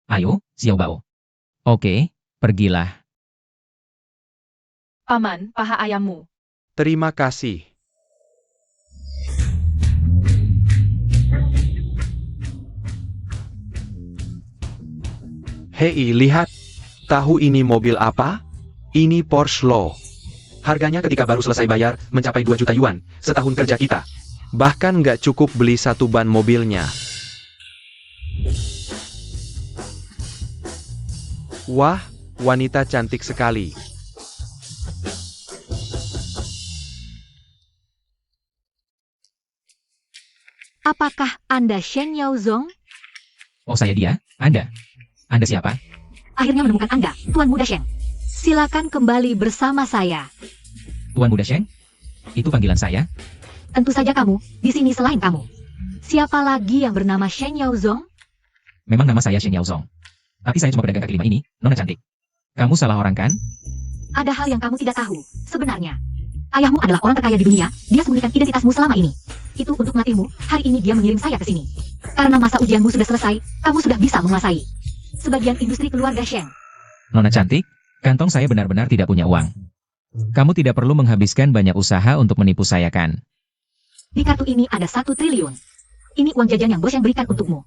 Ayo, Xiao Bao. Oke, pergilah. Paman, paha ayammu. Terima kasih. Hei, lihat. Tahu ini mobil apa? Ini Porsche loh. Harganya ketika baru selesai bayar, mencapai 2 juta yuan, setahun kerja kita. Bahkan nggak cukup beli satu ban mobilnya. Wah, wanita cantik sekali. Apakah Anda Shen Yaozong? Oh, saya dia? Anda? Anda siapa? Akhirnya menemukan Anda, Tuan Muda Shen. Silakan kembali bersama saya. Tuan Muda Sheng? Itu panggilan saya? Tentu saja kamu, di sini selain kamu. Siapa lagi yang bernama Shen Yaozong? Memang nama saya Shen Yaozong. Tapi saya cuma pedagang kaki lima ini, Nona cantik. Kamu salah orang kan? Ada hal yang kamu tidak tahu, sebenarnya. Ayahmu adalah orang terkaya di dunia, dia sembunyikan identitasmu selama ini. Itu untuk melatihmu, hari ini dia mengirim saya ke sini. Karena masa ujianmu sudah selesai, kamu sudah bisa menguasai sebagian industri keluarga Shen. Nona cantik, kantong saya benar-benar tidak punya uang. Kamu tidak perlu menghabiskan banyak usaha untuk menipu saya kan? Di kartu ini ada 1 triliun. Ini uang jajan yang bos yang berikan untukmu.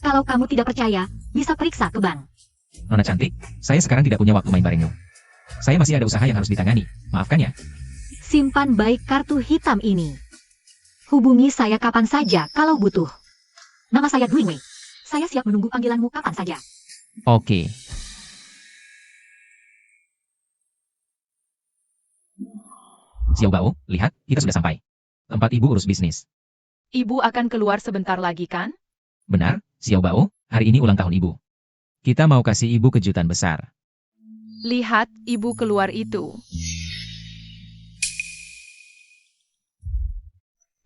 Kalau kamu tidak percaya, bisa periksa ke bank. Nona cantik, saya sekarang tidak punya waktu main barengmu. Saya masih ada usaha yang harus ditangani, maafkan ya. Simpan baik kartu hitam ini. Hubungi saya kapan saja kalau butuh. Nama saya Dui Wei. Saya siap menunggu panggilanmu kapan saja. Oke. Xiao Bao, lihat, kita sudah sampai. Tempat ibu urus bisnis. Ibu akan keluar sebentar lagi kan? Benar, Xiao Bao, hari ini ulang tahun ibu. Kita mau kasih ibu kejutan besar. Lihat, ibu keluar itu.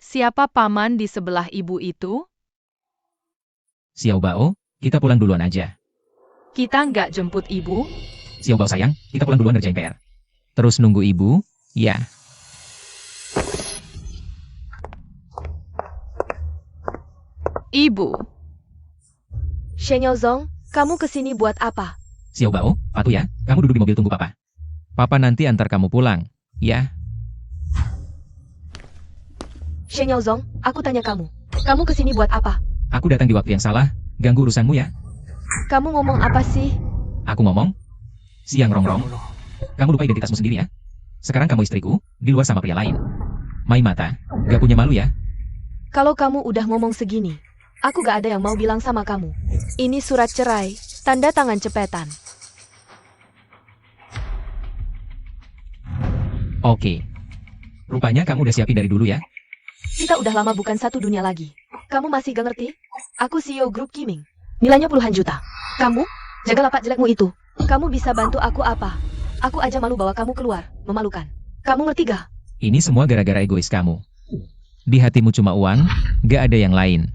Siapa paman di sebelah ibu itu? Xiao Bao, kita pulang duluan aja. Kita nggak jemput ibu? Xiao Bao sayang, kita pulang duluan ngerjain PR. Terus nunggu ibu, ya. Ibu. Shen Yaozong, kamu kesini buat apa? Xiao Bao, patuh ya, kamu duduk di mobil tunggu papa. Papa nanti antar kamu pulang, ya. Shen Yaozong, aku tanya kamu. Kamu kesini buat apa? Aku datang di waktu yang salah, ganggu urusanmu ya. Kamu ngomong apa sih? Aku ngomong, siang rongrong. Kamu lupa identitasmu sendiri ya. Sekarang kamu istriku, di luar sama pria lain. Mai mata, gak punya malu ya. Kalau kamu udah ngomong segini, aku gak ada yang mau bilang sama kamu. Ini surat cerai, tanda tangan cepetan. Oke. Rupanya kamu udah siapin dari dulu ya. Kita udah lama bukan satu dunia lagi. Kamu masih gak ngerti? Aku CEO grup Kiming. Nilainya puluhan juta. Kamu? Jaga lapak jelekmu itu. Kamu bisa bantu aku apa? Aku aja malu bawa kamu keluar. Memalukan. Kamu ngerti gak? Ini semua gara-gara egois kamu. Di hatimu cuma uang, gak ada yang lain.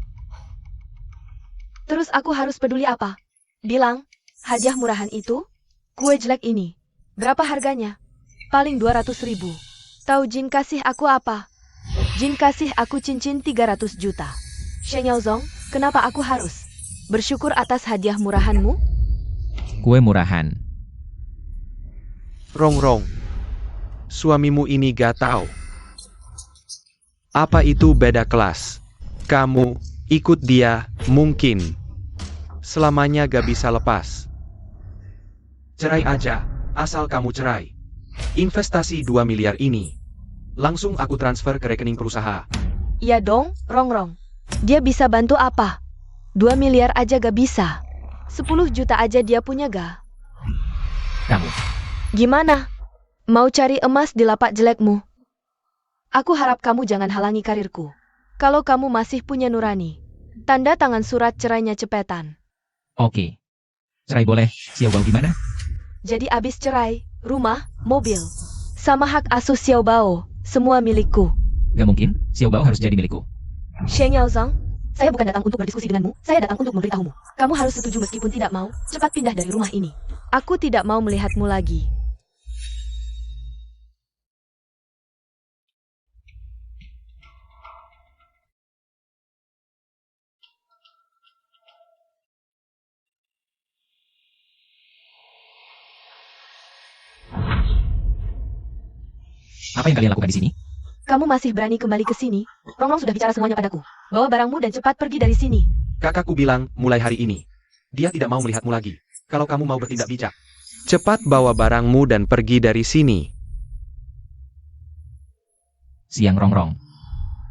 Terus aku harus peduli apa? Bilang, hadiah murahan itu? Kue jelek ini. Berapa harganya? Paling 200.000. Tahu Jin kasih aku apa? Jin kasih aku cincin 300 juta. Shen Yaozong, kenapa aku harus bersyukur atas hadiah murahanmu? Kue murahan. Rongrong. Suamimu ini gak tahu. Apa itu beda kelas? Kamu ikut dia, mungkin selamanya gak bisa lepas. Cerai aja, asal kamu cerai. Investasi 2 miliar ini langsung aku transfer ke rekening perusahaan. Iya dong, Rongrong. Dia bisa bantu apa? 2 miliar aja gak bisa. 10 juta aja dia punya gak? Kamu. Gimana? Mau cari emas di lapak jelekmu? Aku harap kamu jangan halangi karirku. Kalau kamu masih punya nurani, tanda tangan surat cerainya cepetan. Oke. Cerai boleh, Xiao Bao gimana? Jadi abis cerai, rumah, mobil, sama hak asuh Xiao Bao, semua milikku. Gak mungkin, Xiao Bao harus jadi milikku. Shen Yaozong, saya bukan datang untuk berdiskusi denganmu, saya datang untuk memberitahumu. Kamu harus setuju meskipun tidak mau, cepat pindah dari rumah ini. Aku tidak mau melihatmu lagi. Apa yang kalian lakukan di sini? Kamu masih berani kembali ke sini? Rongrong sudah bicara semuanya padaku. Bawa barangmu dan cepat pergi dari sini. Kakakku bilang, mulai hari ini. Dia tidak mau melihatmu lagi. Kalau kamu mau bertindak bijak, cepat bawa barangmu dan pergi dari sini. Siang Rongrong.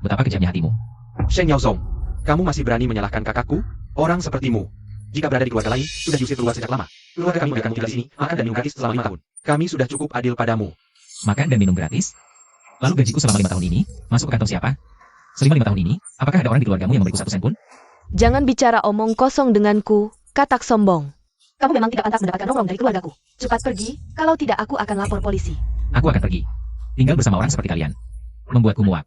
Betapa kejamnya hatimu. Sheng Yaozong, kamu masih berani menyalahkan kakakku? Orang sepertimu, jika berada di keluarga lain, sudah diusir keluar sejak lama. Keluarga kami memberikanmu tinggal di sini, makan dan minum gratis selama 5 tahun. Kami sudah cukup adil padamu. Makan dan minum gratis? Lalu gajiku selama 5 tahun ini, masuk ke kantong siapa? Selama 5 tahun ini, apakah ada orang di keluargamu yang memberiku 1 sen pun? Jangan bicara omong kosong denganku, katak sombong. Kamu memang tidak pantas mendapatkan Rongrong dari keluargaku. Cepat pergi, kalau tidak aku akan lapor polisi. Aku akan pergi. Tinggal bersama orang seperti kalian. Membuatku muak.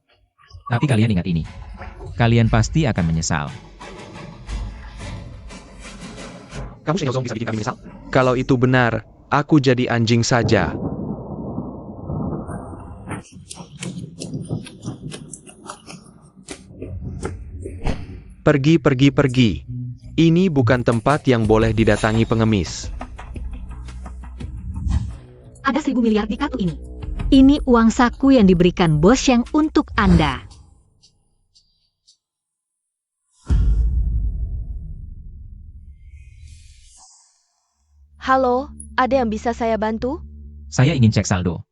Tapi kalian ingat ini. Kalian pasti akan menyesal. Kamu Sheng Yaozong bisa bikin kami menyesal? Kalau itu benar, aku jadi anjing saja. Pergi, pergi, pergi. Ini bukan tempat yang boleh didatangi pengemis. Ada 1.000 miliar di kartu ini. Ini uang saku yang diberikan Bos Sheng untuk Anda. Halo, ada yang bisa saya bantu? Saya ingin cek saldo.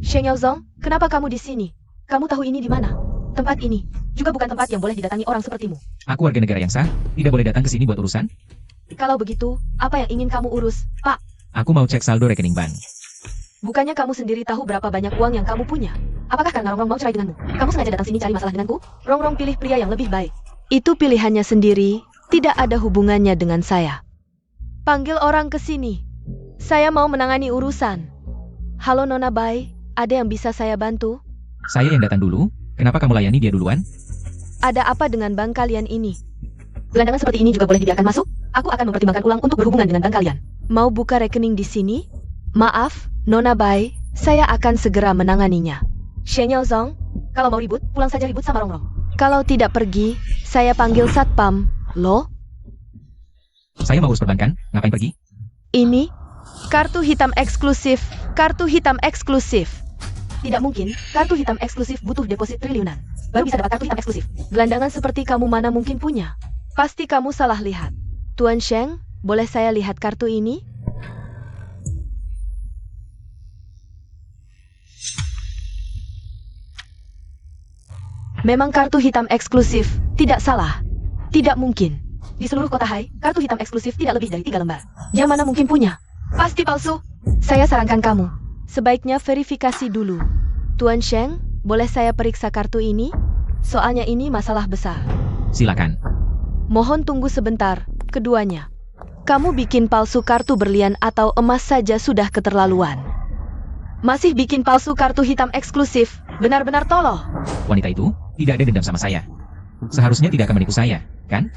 Sheng Yaozong, kenapa kamu di sini? Kamu tahu ini di mana? Tempat ini juga bukan tempat yang boleh didatangi orang sepertimu. Aku warga negara yang sah, tidak boleh datang ke sini buat urusan. Kalau begitu, apa yang ingin kamu urus, Pak? Aku mau cek saldo rekening bank. Bukannya kamu sendiri tahu berapa banyak uang yang kamu punya? Apakah karena Rongrong mau cerai denganmu? Kamu sengaja datang sini cari masalah denganku? Rongrong pilih pria yang lebih baik. Itu pilihannya sendiri, tidak ada hubungannya dengan saya. Panggil orang ke sini. Saya mau menangani urusan. Halo Nona Bai, ada yang bisa saya bantu? Saya yang datang dulu, kenapa kamu layani dia duluan? Ada apa dengan bank kalian ini? Gelandangan seperti ini juga boleh dibiarkan masuk? Aku akan mempertimbangkan ulang untuk berhubungan dengan bank kalian. Mau buka rekening di sini? Maaf, Nona Bai, saya akan segera menanganinya. Sheng Yaozong, Kalau mau ribut, pulang saja ribut sama Rongrong. kalau tidak pergi, saya panggil satpam. Loh, Saya mau urus perbankan, ngapain pergi? ini kartu hitam eksklusif, kartu hitam eksklusif. Tidak mungkin, kartu hitam eksklusif butuh deposit triliunan. Baru bisa dapat kartu hitam eksklusif. Gelandangan seperti kamu mana mungkin punya? Pasti kamu salah lihat. Tuan Sheng, boleh saya lihat kartu ini? Memang kartu hitam eksklusif, tidak salah. Tidak mungkin. Di seluruh kota Hai, kartu hitam eksklusif tidak lebih dari 3 lembar. Yang mana mungkin punya? Pasti palsu. Saya sarankan kamu, sebaiknya verifikasi dulu. Tuan Sheng, boleh saya periksa kartu ini? Soalnya ini masalah besar. Silakan. Mohon tunggu sebentar, keduanya. Kamu bikin palsu kartu berlian atau emas saja sudah keterlaluan. Masih bikin palsu kartu hitam eksklusif, benar-benar tolol. Wanita itu tidak ada dendam sama saya. Seharusnya tidak akan menipu saya, kan?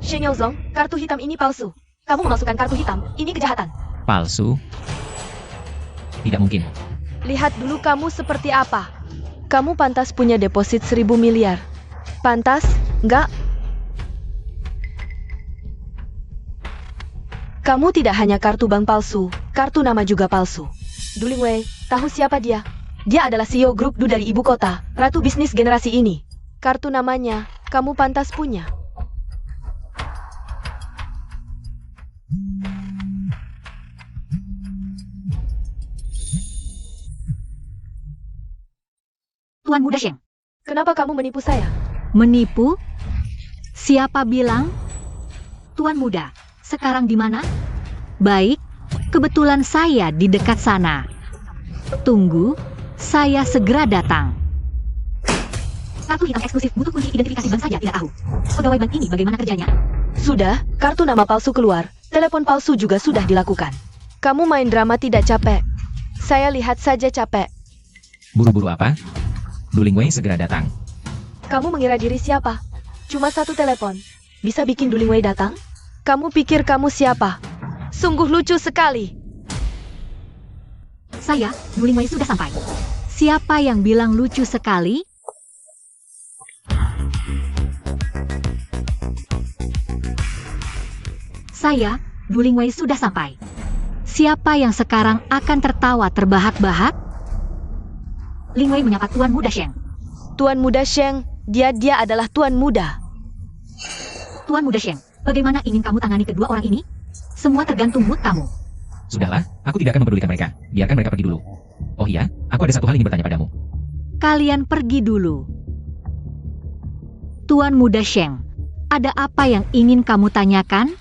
Sheng Yaozong, kartu hitam ini palsu. Kamu memasukkan kartu hitam, ini kejahatan. Palsu? Tidak mungkin. Lihat dulu kamu seperti apa. Kamu pantas punya deposit 1.000 miliar. Pantas, enggak? Kamu tidak hanya kartu bank palsu, kartu nama juga palsu. Duling Wei, tahu siapa dia? Dia adalah CEO grup Du dari ibu kota, ratu bisnis generasi ini. Kartu namanya, kamu pantas punya. Tuan Muda Sheng. Kenapa kamu menipu saya? Menipu? Siapa bilang? Tuan Muda, sekarang di mana? Baik, kebetulan saya di dekat sana. Tunggu, saya segera datang. Kartu hitam eksklusif butuh kunci identifikasi bank saja tidak tahu. Pegawai bank ini bagaimana kerjanya? Sudah, kartu nama palsu keluar, telepon palsu juga sudah dilakukan. Kamu main drama tidak capek. Saya lihat saja capek. Buru-buru apa? Duling Wei segera datang. Kamu mengira diri siapa? Cuma satu telepon. Bisa bikin Duling Wei datang? Kamu pikir kamu siapa? Sungguh lucu sekali. Saya, Duling Wei sudah sampai. Siapa yang bilang lucu sekali? Saya, Duling Wei sudah sampai. Siapa yang sekarang akan tertawa terbahak-bahak? Ling Wei menyapa Tuan Muda Sheng. Tuan Muda Sheng, dia adalah Tuan Muda. Tuan Muda Sheng, bagaimana ingin kamu tangani kedua orang ini? Semua tergantung mood kamu. Sudahlah, aku tidak akan mempedulikan mereka. Biarkan mereka pergi dulu. Oh iya, aku ada satu hal ingin bertanya padamu. Kalian pergi dulu. Tuan Muda Sheng, ada apa yang ingin kamu tanyakan?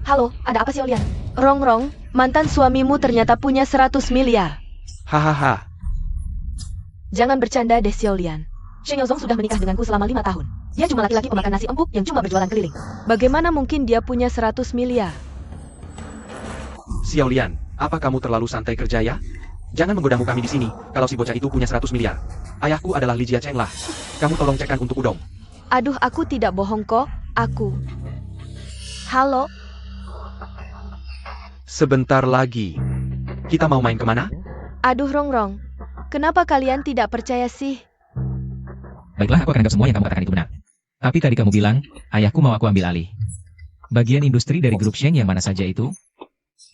Halo, ada apa Xiaolian? Rongrong, mantan suamimu ternyata punya 100 miliar. Hahaha. Jangan bercanda deh Xiaolian. Sheng Yaozong sudah menikah denganku selama 5 tahun. Dia cuma laki-laki pemakan nasi empuk yang cuma berjualan keliling. Bagaimana mungkin dia punya 100 miliar? Xiaolian, apa kamu terlalu santai kerja ya? Jangan menggodamu kami di sini, kalau si bocah itu punya 100 miliar. Ayahku adalah Li Jiacheng lah. Kamu tolong cekkan untuk Udong. Aduh, aku tidak bohong kok. Aku. Halo, Sebentar lagi. Kita mau main kemana? aduh Rongrong. Kenapa kalian tidak percaya sih? Baiklah, aku akan anggap semua yang kamu katakan itu benar. Tapi tadi kamu bilang, ayahku mau aku ambil alih. Bagian industri dari grup Sheng yang mana saja itu?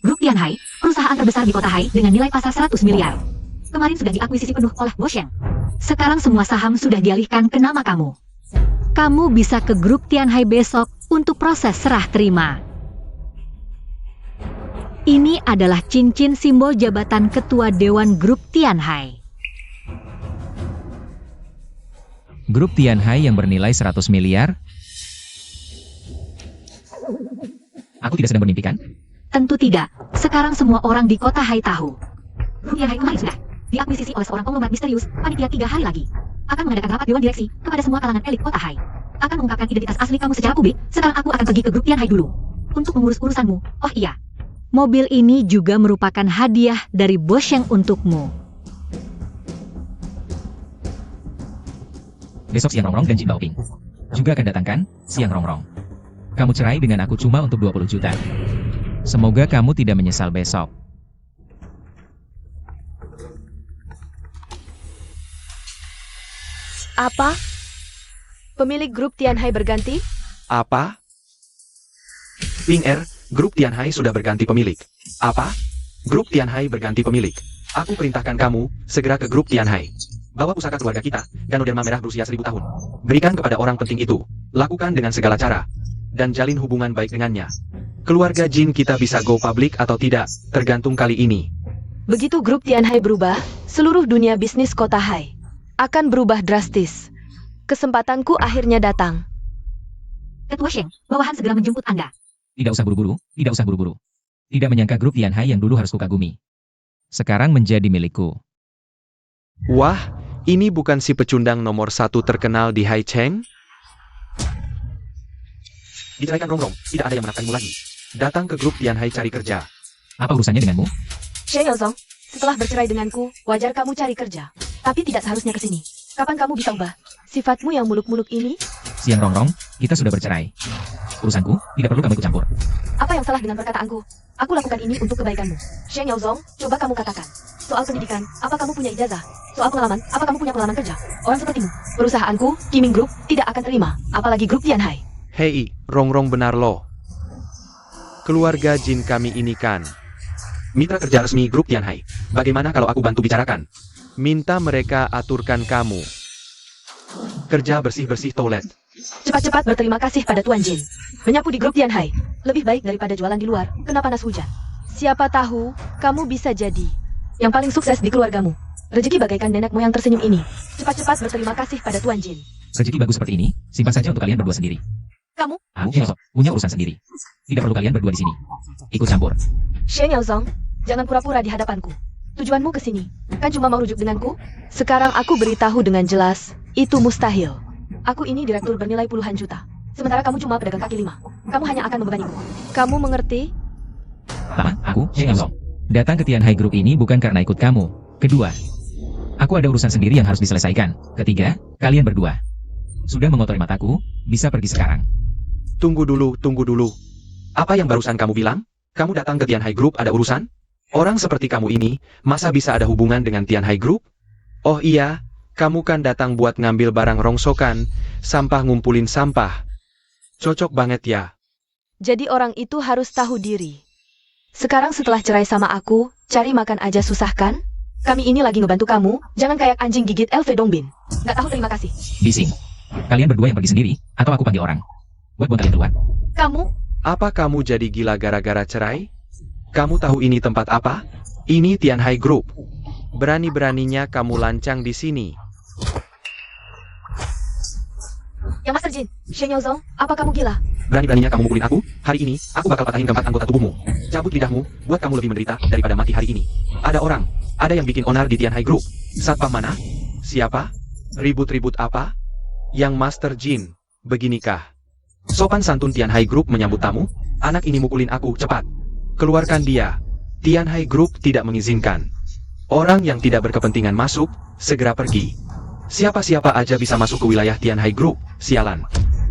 Grup Tianhai, perusahaan terbesar di kota Hai dengan nilai pasar 100 miliar. Kemarin sudah diakuisisi penuh oleh Bo Sheng. Sekarang semua saham sudah dialihkan ke nama kamu. Kamu bisa ke grup Tianhai besok untuk proses serah terima. Ini adalah cincin simbol jabatan ketua Dewan Grup Tianhai. Grup Tianhai yang bernilai 100 miliar? Aku tidak sedang bermimpi kan? Tentu tidak. Sekarang semua orang di kota Hai tahu. Grup Tianhai kemarin sudah diakuisisi oleh seorang konglomerat misterius. Panitia 3 hari lagi akan mengadakan rapat dewan direksi kepada semua kalangan elit kota Hai. Akan mengungkapkan identitas asli kamu secara publik. Sekarang aku akan pergi ke grup Tianhai dulu untuk mengurus urusanmu. Oh iya, mobil ini juga merupakan hadiah dari Bo Sheng untukmu. Besok Siang Rongrong dan Jin Baoping juga akan datangkan Siang Rongrong. Kamu cerai dengan aku cuma untuk 20 juta. Semoga kamu tidak menyesal besok. Apa? Pemilik grup Tianhai berganti? Apa? Ping Er, grup Tianhai sudah berganti pemilik. Apa? Grup Tianhai berganti pemilik. Aku perintahkan kamu, segera ke grup Tianhai. Bawa pusaka keluarga kita, Ganoderma merah berusia 1000 tahun. Berikan kepada orang penting itu. Lakukan dengan segala cara. Dan jalin hubungan baik dengannya. Keluarga Jin kita bisa go public atau tidak, tergantung kali ini. Begitu grup Tianhai berubah, seluruh dunia bisnis kota Hai akan berubah drastis. Kesempatanku akhirnya datang. Ketua Sheng, bawahan segera menjemput Anda. Tidak usah buru-buru, tidak usah buru-buru. Tidak menyangka grup Tianhai yang dulu harus kukagumi. Sekarang menjadi milikku. Wah, ini bukan si pecundang nomor 1 terkenal di Hai Cheng? Diceraikan Rongrong, tidak ada yang menafkahimu lagi. Datang ke grup Tianhai cari kerja. Apa urusannya denganmu? Sheng Yaozong, setelah bercerai denganku, wajar kamu cari kerja. Tapi tidak seharusnya ke sini. Kapan kamu bisa ubah sifatmu yang muluk-muluk ini? Siang Rongrong, kita sudah bercerai. Urusanku, tidak perlu kamu ikut campur. Apa yang salah dengan perkataanku? Aku lakukan ini untuk kebaikanmu. Sheng Yaozong, coba kamu katakan. Soal pendidikan, apa kamu punya ijazah? Soal pengalaman, apa kamu punya pengalaman kerja? Orang sepertimu, perusahaanku, Kiming Group, tidak akan terima. Apalagi grup Tianhai. Hei, Rongrong benar loh. Keluarga Jin kami ini kan mitra kerja resmi grup Tianhai. Bagaimana kalau aku bantu bicarakan? Minta mereka aturkan kamu. Kerja bersih-bersih toilet. Cepat-cepat berterima kasih pada Tuan Jin. Menyapu di grup Tianhai. Lebih baik daripada jualan di luar, kena panas hujan. Siapa tahu, kamu bisa jadi yang paling sukses di keluargamu. Rezeki bagaikan nenek moyang tersenyum ini. Cepat-cepat berterima kasih pada Tuan Jin. Rezeki bagus seperti ini, simpan saja untuk kalian berdua sendiri. Kamu? Aku punya urusan sendiri. Tidak perlu kalian berdua di sini. Ikut campur. Sheng Yaozong, jangan pura-pura di hadapanku. Tujuanmu ke sini, kan cuma mau rujuk denganku? Sekarang aku beritahu dengan jelas, itu mustahil. Aku ini direktur bernilai puluhan juta. Sementara kamu cuma pedagang kaki 5. Kamu hanya akan membebaniku. Kamu mengerti? Pertama, aku, Sheng Yaozong, datang ke Tianhai Group ini bukan karena ikut kamu. Kedua, aku ada urusan sendiri yang harus diselesaikan. Ketiga, kalian berdua sudah mengotori mataku, bisa pergi sekarang. Tunggu dulu. Apa yang barusan kamu bilang? Kamu datang ke Tianhai Group ada urusan? Orang seperti kamu ini, masa bisa ada hubungan dengan Tianhai Group? Oh iya, kamu kan datang buat ngambil barang rongsokan, sampah ngumpulin sampah. Cocok banget ya. Jadi orang itu harus tahu diri. Sekarang setelah cerai sama aku, cari makan aja susah kan? Kami ini lagi ngebantu kamu, jangan kayak anjing gigit LV Dongbin. Nggak tahu terima kasih. Bising. Kalian berdua yang pergi sendiri, atau aku panggil orang. Buat kalian keluar. Kamu? Apa kamu jadi gila gara-gara cerai? Kamu tahu ini tempat apa? Ini Tianhai Group. Berani-beraninya kamu lancang di sini. Yang Master Jin, Shen Yaozong, apa kamu gila? Berani-beraninya kamu mukulin aku? Hari ini, aku bakal patahin keempat anggota tubuhmu. Cabut lidahmu, buat kamu lebih menderita daripada mati hari ini. Ada yang bikin onar di Tianhai Group. Satpam mana? Siapa? Ribut-ribut apa? Yang Master Jin, beginikah? Sopan santun Tianhai Group menyambut tamu? Anak ini mukulin aku, cepat. Keluarkan dia. Tianhai Group tidak mengizinkan. Orang yang tidak berkepentingan masuk, segera pergi. Siapa-siapa aja bisa masuk ke wilayah Tianhai Group, sialan.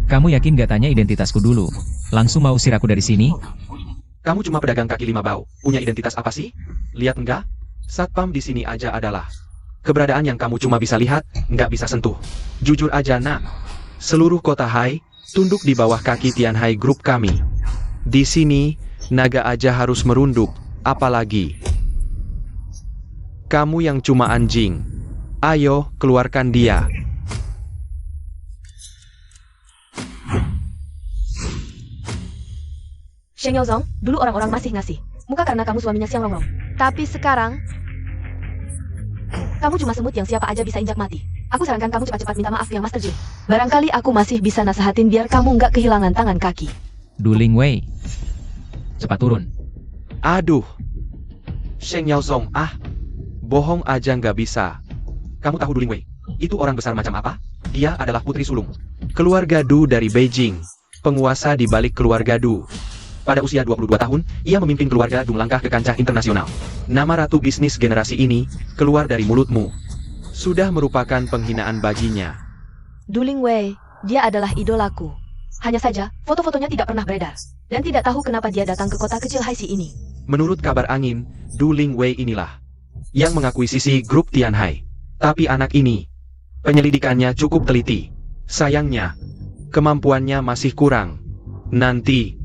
Kamu yakin gak tanya identitasku dulu? Langsung mau usir aku dari sini? Kamu cuma pedagang kaki lima bau, punya identitas apa sih? Lihat enggak? Satpam di sini aja adalah keberadaan yang kamu cuma bisa lihat, nggak bisa sentuh. Jujur aja nak, seluruh kota Hai, tunduk di bawah kaki Tianhai Group kami. Di sini, naga aja harus merunduk, apalagi kamu yang cuma anjing. Ayo, keluarkan dia. Shen Yaozong, dulu orang-orang masih ngasih muka karena kamu suaminya Xiang Rongrong. Tapi sekarang, kamu cuma semut yang siapa aja bisa injak mati. Aku sarankan kamu cepat-cepat minta maaf yang Master Jin. Barangkali aku masih bisa nasehatin biar kamu nggak kehilangan tangan kaki. Du Lingwei. Cepat turun. Aduh. Shen Yaozong, bohong aja nggak bisa. Kamu tahu Du Lingwei? Itu orang besar macam apa? Dia adalah putri sulung keluarga Du dari Beijing, penguasa di balik keluarga Du. Pada usia 22 tahun, ia memimpin keluarga Du melangkah ke kancah internasional. Nama ratu bisnis generasi ini, keluar dari mulutmu, sudah merupakan penghinaan baginya. Du Lingwei, dia adalah idolaku. Hanya saja, foto-fotonya tidak pernah beredar. Dan tidak tahu kenapa dia datang ke kota kecil Haixi ini. Menurut kabar angin, Du Lingwei inilah yang mengakuisisi grup Tianhai. Tapi anak ini, penyelidikannya cukup teliti. Sayangnya, kemampuannya masih kurang. Nanti,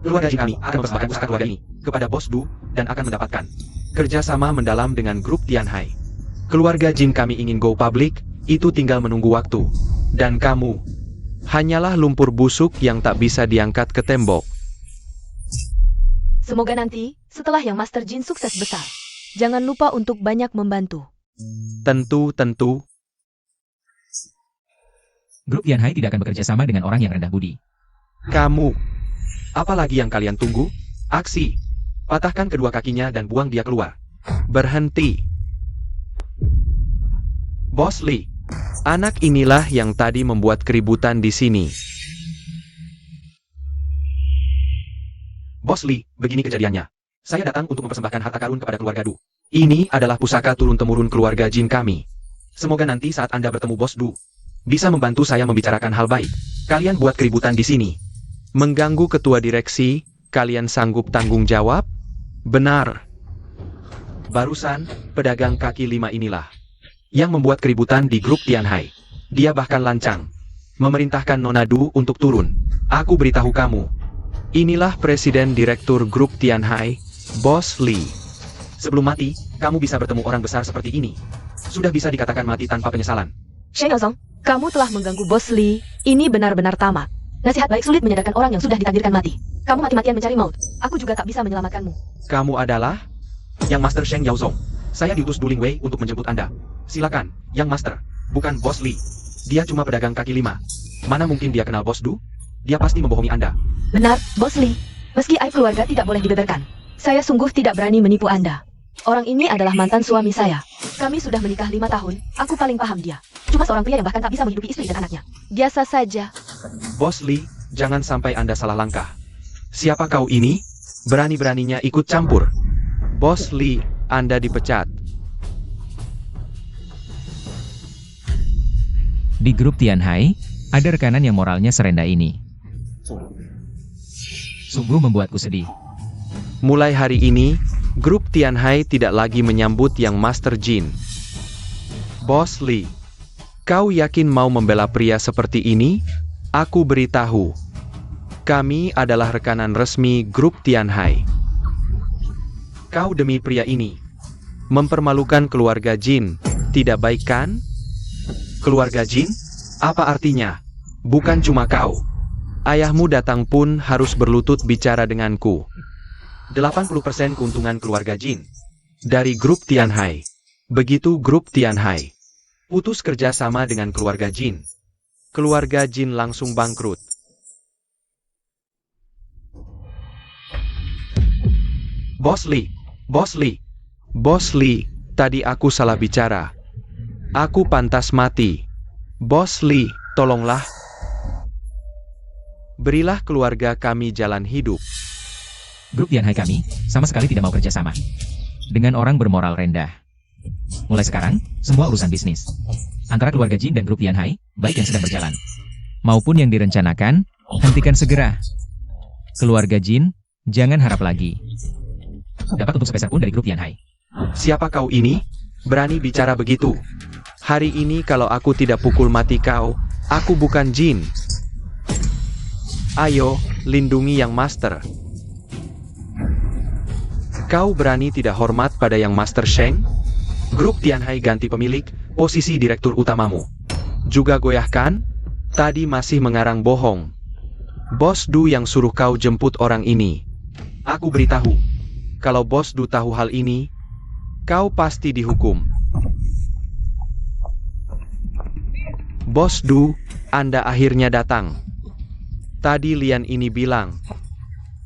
keluarga Jin kami akan mempersembahkan pusaka keluarga ini kepada bos Du dan akan mendapatkan kerjasama mendalam dengan grup Tianhai. Keluarga Jin kami ingin go public, itu tinggal menunggu waktu. Dan kamu, hanyalah lumpur busuk yang tak bisa diangkat ke tembok. Semoga nanti, setelah yang Master Jin sukses besar, jangan lupa untuk banyak membantu. Tentu. Grup Tianhai tidak akan bekerja sama dengan orang yang rendah budi. Kamu, apalagi yang kalian tunggu? Aksi. Patahkan kedua kakinya dan buang dia keluar. Berhenti. Bos Li, anak inilah yang tadi membuat keributan di sini. Bos Li, begini kejadiannya. Saya datang untuk mempersembahkan harta karun kepada keluarga Du. Ini adalah pusaka turun-temurun keluarga Jin kami. Semoga nanti saat Anda bertemu Bos Du, bisa membantu saya membicarakan hal baik. Kalian buat keributan di sini, mengganggu ketua direksi, kalian sanggup tanggung jawab? Benar. Barusan, pedagang kaki lima inilah yang membuat keributan di grup Tianhai. Dia bahkan lancang memerintahkan Nona Du untuk turun. Aku beritahu kamu, inilah presiden direktur grup Tianhai, Bos Li. Sebelum mati, kamu bisa bertemu orang besar seperti ini. Sudah bisa dikatakan mati tanpa penyesalan. Shen Yaozong, kamu telah mengganggu Bos Li. Ini benar-benar tamak. Nasihat baik sulit menyadarkan orang yang sudah ditakdirkan mati. Kamu mati-matian mencari maut. Aku juga tak bisa menyelamatkanmu. Kamu adalah yang Master Shen Yaozong. Saya diutus Du Lingwei untuk menjemput Anda. Silakan, yang Master. Bukan Bos Li. Dia cuma pedagang kaki lima. Mana mungkin dia kenal Bos Du? Dia pasti membohongi Anda. Benar, Bos Li. Meski aib keluarga tidak boleh dibeberkan, saya sungguh tidak berani menipu Anda. Orang ini adalah mantan suami saya. Kami sudah menikah 5 tahun, aku paling paham dia. Cuma seorang pria yang bahkan tak bisa menghidupi istri dan anaknya. Biasa saja. Bos Li, jangan sampai Anda salah langkah. Siapa kau ini? Berani-beraninya ikut campur. Bos Li, Anda dipecat. Di grup Tianhai, ada rekanan yang moralnya serendah ini. Sungguh membuatku sedih. Mulai hari ini, grup Tianhai tidak lagi menyambut yang Master Jin. Bos Li, kau yakin mau membela pria seperti ini? Aku beritahu, kami adalah rekanan resmi grup Tianhai. Kau demi pria ini mempermalukan keluarga Jin, tidak baik kan? Keluarga Jin? Apa artinya? Bukan cuma kau. Ayahmu datang pun harus berlutut bicara denganku. 80% keuntungan keluarga Jin dari grup Tianhai. Begitu grup Tianhai putus kerja sama dengan keluarga Jin, keluarga Jin langsung bangkrut. Bos Li, Bos Li, Bos Li, tadi aku salah bicara. Aku pantas mati. Bos Li, tolonglah. Berilah keluarga kami jalan hidup. Grup Tianhai kami sama sekali tidak mau kerja sama dengan orang bermoral rendah. Mulai sekarang, semua urusan bisnis antara keluarga Jin dan grup Tianhai, baik yang sedang berjalan maupun yang direncanakan, hentikan segera. Keluarga Jin, jangan harap lagi dapat untuk sepeser pun dari grup Tianhai. Siapa kau ini? Berani bicara begitu? Hari ini kalau aku tidak pukul mati kau, aku bukan Jin. Ayo, lindungi yang master. Kau berani tidak hormat pada yang master Sheng? Grup Tianhai ganti pemilik, posisi direktur utamamu juga goyahkan? Tadi masih mengarang bohong. Bos Du yang suruh kau jemput orang ini. Aku beritahu, kalau Bos Du tahu hal ini, kau pasti dihukum. Bos Du, Anda akhirnya datang. Tadi Lian ini bilang,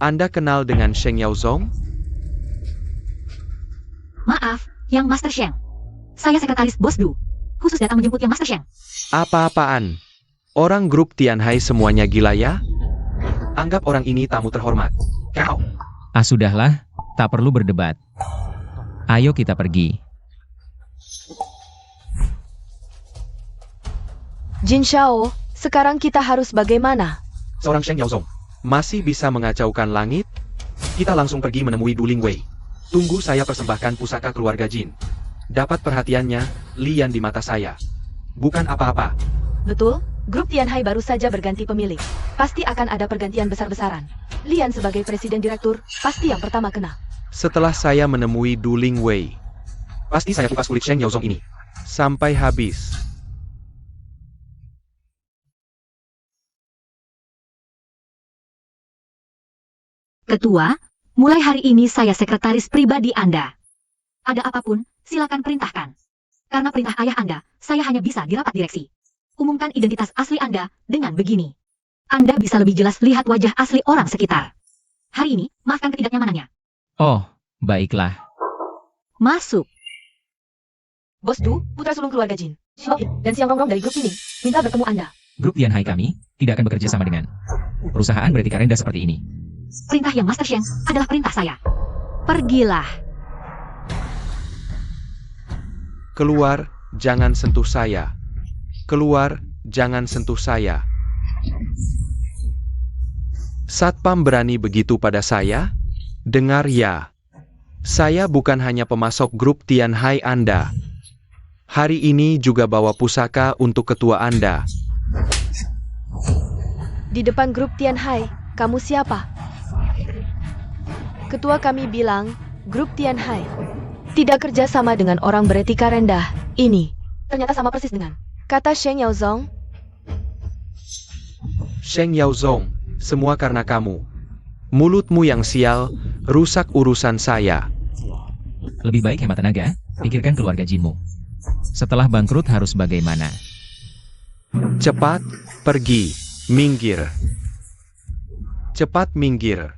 Anda kenal dengan Sheng Yaozong? Maaf, Yang Master Sheng. Saya sekretaris Bos Du. Khusus datang menjemput Yang Master Sheng. Apa-apaan? Orang grup Tianhai semuanya gila ya? Anggap orang ini tamu terhormat. Kau. Ah sudahlah, tak perlu berdebat. Ayo kita pergi. Jin Shao, sekarang kita harus bagaimana? Seorang Sheng Yaozong masih bisa mengacaukan langit? Kita langsung pergi menemui Du Lingwei. Tunggu saya persembahkan pusaka keluarga Jin. Dapat perhatiannya, Lian di mata saya. Bukan apa-apa. Betul, grup Tianhai baru saja berganti pemilik. Pasti akan ada pergantian besar-besaran. Lian sebagai presiden direktur, pasti yang pertama kena. Setelah saya menemui Du Lingwei, pasti saya kupas kulit Sheng Yaozong ini sampai habis. Ketua, mulai hari ini saya sekretaris pribadi Anda. Ada apapun, silakan perintahkan. Karena perintah ayah Anda, saya hanya bisa di rapat direksi. Umumkan identitas asli Anda dengan begini. Anda bisa lebih jelas lihat wajah asli orang sekitar. Hari ini, maafkan ketidaknyamanannya. Oh, baiklah. Masuk. Bos Du, putra sulung keluarga Jin, Xiao Yi, dan Siang Rongrong dari grup ini, minta bertemu Anda. Grup Tianhai kami tidak akan bekerja sama dengan perusahaan beretika rendah seperti ini. Perintah Yang Master Sheng adalah perintah saya. Pergilah. Keluar, jangan sentuh saya. Keluar, jangan sentuh saya. Satpam berani begitu pada saya? Dengar ya. Saya bukan hanya pemasok grup Tianhai Anda. Hari ini juga bawa pusaka untuk ketua Anda. Di depan grup Tianhai, kamu siapa? Ketua kami bilang, grup Tianhai tidak kerja sama dengan orang beretika rendah. Ini ternyata sama persis dengan kata Sheng Yaozong. Sheng Yaozong, semua karena kamu. Mulutmu yang sial, rusak urusan saya. Lebih baik hemat tenaga, pikirkan keluarga Jinmu. Setelah bangkrut harus bagaimana? Cepat, pergi, minggir. Cepat minggir.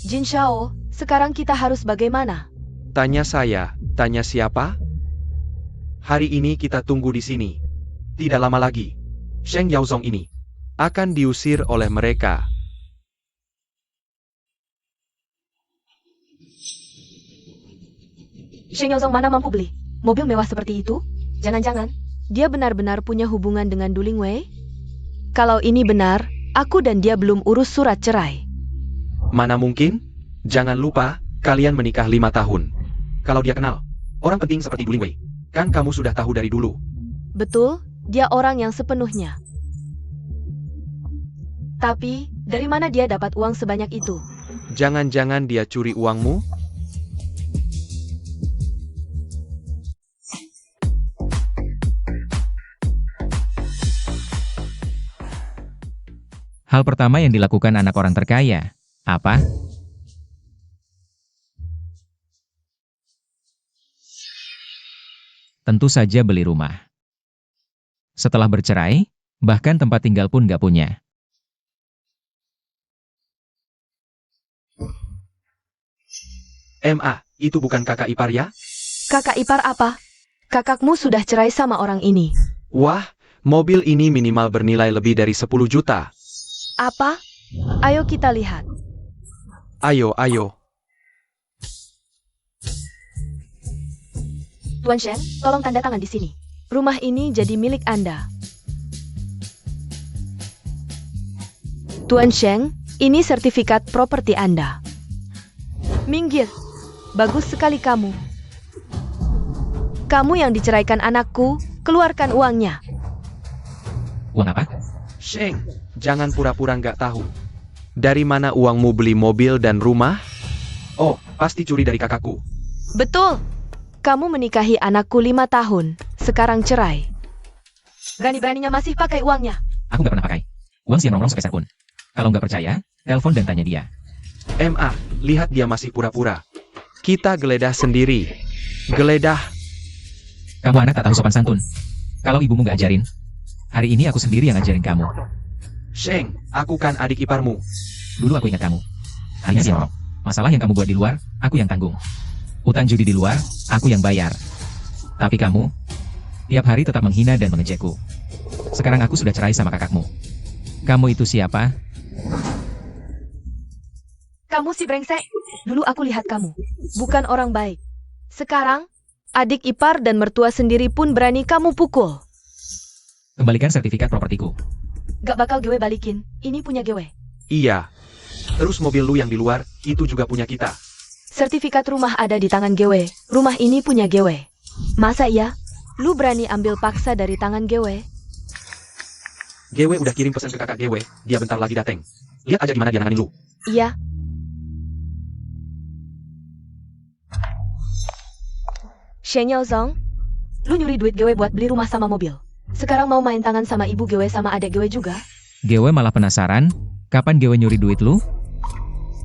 Jin Shao, sekarang kita harus bagaimana? Tanya saya, tanya siapa? Hari ini kita tunggu di sini. Tidak lama lagi, Sheng Yaozong ini akan diusir oleh mereka. Sheng Yaozong mana mampu beli mobil mewah seperti itu? Jangan-jangan dia benar-benar punya hubungan dengan Du Lingwei? Kalau ini benar, aku dan dia belum urus surat cerai. Mana mungkin? Jangan lupa, kalian menikah 5 tahun. Kalau dia kenal orang penting seperti Du Lingwei, kan kamu sudah tahu dari dulu. Betul, dia orang yang sepenuhnya. Tapi, dari mana dia dapat uang sebanyak itu? Jangan-jangan dia curi uangmu? Hal pertama yang dilakukan anak orang terkaya, apa? Tentu saja beli rumah. Setelah bercerai, bahkan tempat tinggal pun gak punya. Itu bukan kakak ipar ya? Kakak ipar apa? Kakakmu sudah cerai sama orang ini. Wah, mobil ini minimal bernilai lebih dari 10 juta. Apa? Ayo kita lihat. Ayo. Tuan Sheng, tolong tanda tangan di sini. Rumah ini jadi milik Anda. Tuan Sheng, ini sertifikat properti Anda. Minggir. Bagus sekali kamu. Kamu yang diceraikan anakku, keluarkan uangnya. Uang apa? Sheng, jangan pura-pura nggak tahu. Dari mana uangmu beli mobil dan rumah? Oh, pasti curi dari kakakku. Betul. Kamu menikahi anakku 5 tahun, sekarang cerai. Berani-beraninya masih pakai uangnya. Aku gak pernah pakai. Uang siang nongkrong sepeser pun. Kalau nggak percaya, telepon dan tanya dia. Lihat dia masih pura-pura. Kita geledah sendiri. Geledah. Kamu anak tak tahu sopan santun. Kalau ibumu gak ajarin, hari ini aku sendiri yang ajarin kamu. Sheng, aku kan adik iparmu. Dulu aku ingat kamu. Hanya siang. Masalah yang kamu buat di luar, aku yang tanggung. Utang judi di luar, aku yang bayar. Tapi kamu, tiap hari tetap menghina dan mengejekku. Sekarang aku sudah cerai sama kakakmu. Kamu itu siapa? Kamu si brengsek. Dulu aku lihat kamu. Bukan orang baik. Sekarang, adik ipar dan mertua sendiri pun berani kamu pukul. Kembalikan sertifikat propertiku. Gak bakal gue balikin. Ini punya gue. Iya. Terus mobil lu yang di luar, itu juga punya kita. Sertifikat rumah ada di tangan gue. Rumah ini punya gue. Masa iya? Lu berani ambil paksa dari tangan gue? Gue udah kirim pesan ke kakak gue. Dia bentar lagi dateng. Lihat aja gimana dia nanganin lu. Iya. Shenyao Zong, lu nyuri duit gue buat beli rumah sama mobil. Sekarang mau main tangan sama ibu gue sama adik gue juga? Gue malah penasaran, kapan gue nyuri duit lu?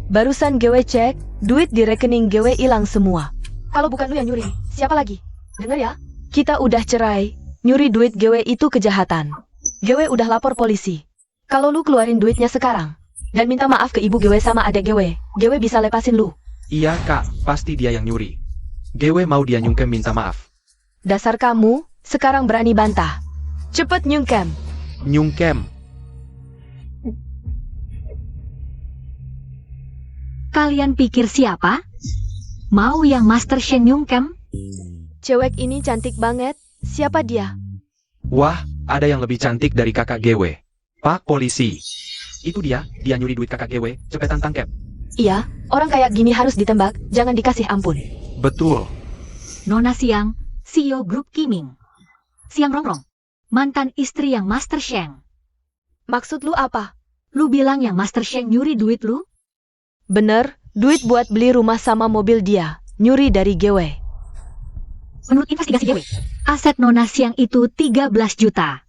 Barusan gue cek, duit di rekening gue hilang semua. Kalau bukan lu yang nyuri, siapa lagi? Dengar ya, kita udah cerai. Nyuri duit gue itu kejahatan. Gue udah lapor polisi. Kalau lu keluarin duitnya sekarang, dan minta maaf ke ibu gue sama adik gue bisa lepasin lu. Iya kak, pasti dia yang nyuri. Gue mau dia nyungkem minta maaf. Dasar kamu, sekarang berani bantah. Cepet nyungkem. Nyungkem. Kalian pikir siapa? Mau yang Master Shen Yungkem? Cewek ini cantik banget. Siapa dia? Wah, ada yang lebih cantik dari kakak gue. Pak polisi. Itu dia nyuri duit kakak gue. Cepetan tangkep. Iya, orang kayak gini harus ditembak, jangan dikasih ampun. Betul. Nona Siang, CEO Grup Kiming. Siang Rongrong, mantan istri yang Master Sheng. Maksud lu apa? Lu bilang yang Master Sheng nyuri duit lu? Bener, duit buat beli rumah sama mobil dia, nyuri dari gue. Menurut investigasi gue, aset Nona Siang itu 13 juta.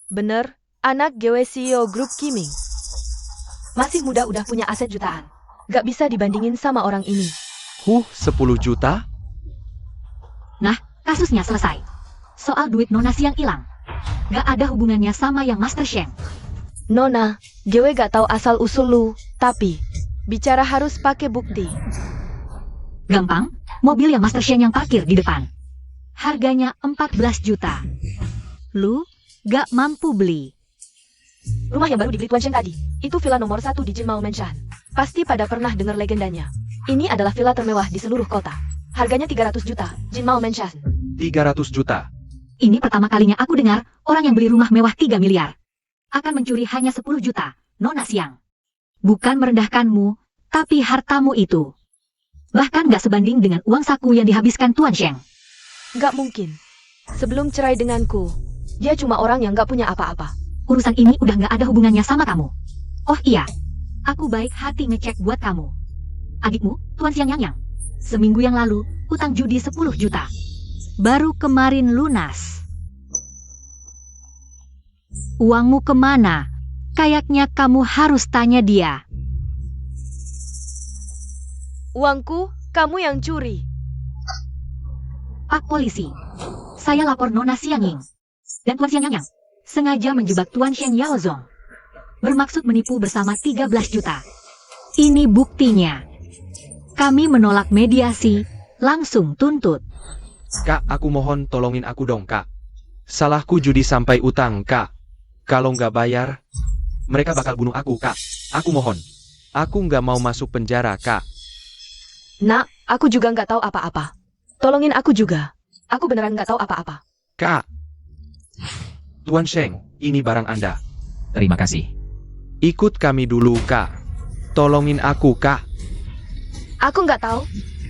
Bener, anak gue CEO Grup Kiming. Masih muda udah punya aset jutaan. Gak bisa dibandingin sama orang ini. 10 juta? Nah, kasusnya selesai. Soal duit Nona Siang hilang. Gak ada hubungannya sama yang Master Sheng. Nona, gue gak tahu asal-usul lu, tapi bicara harus pakai bukti. Gampang, mobil yang Master Sheng yang parkir di depan. Harganya 14 juta. Lu gak mampu beli. Rumah yang baru dibeli Tuan Sheng tadi, itu villa nomor 1 di Jinmao Mansion. Pasti pada pernah dengar legendanya. Ini adalah villa termewah di seluruh kota. Harganya 300 juta, Jinmao Mansion. 300 juta. Ini pertama kalinya aku dengar orang yang beli rumah mewah 3 miliar. Akan mencuri hanya 10 juta, Nona Siang. Bukan merendahkanmu, tapi hartamu itu. Bahkan gak sebanding dengan uang saku yang dihabiskan Tuan Sheng. Gak mungkin. Sebelum cerai denganku, dia cuma orang yang gak punya apa-apa. Urusan ini udah gak ada hubungannya sama kamu. Oh iya, aku baik hati ngecek buat kamu. Adikmu, Tuan Xiang Yang. Seminggu yang lalu, utang judi 10 juta. Baru kemarin lunas. Uangmu kemana? Kayaknya kamu harus tanya dia. Uangku, kamu yang curi. Pak polisi, saya lapor Nona Xiang Ying dan Tuan Xiang Yang sengaja menjebak Tuan Shen Yaozong. Bermaksud menipu bersama 13 juta. Ini buktinya. Kami menolak mediasi, langsung tuntut. Kak, aku mohon tolongin aku dong, Kak. Salahku judi sampai utang, Kak. Kalau nggak bayar, mereka bakal bunuh aku, Kak. Aku mohon. Aku nggak mau masuk penjara, Kak. Nak, aku juga nggak tahu apa-apa. Tolongin aku juga. Aku beneran nggak tahu apa-apa. Kak. Tuan Sheng, ini barang Anda. Terima kasih. Ikut kami dulu, Kak. Tolongin aku, Kak. Aku nggak tahu.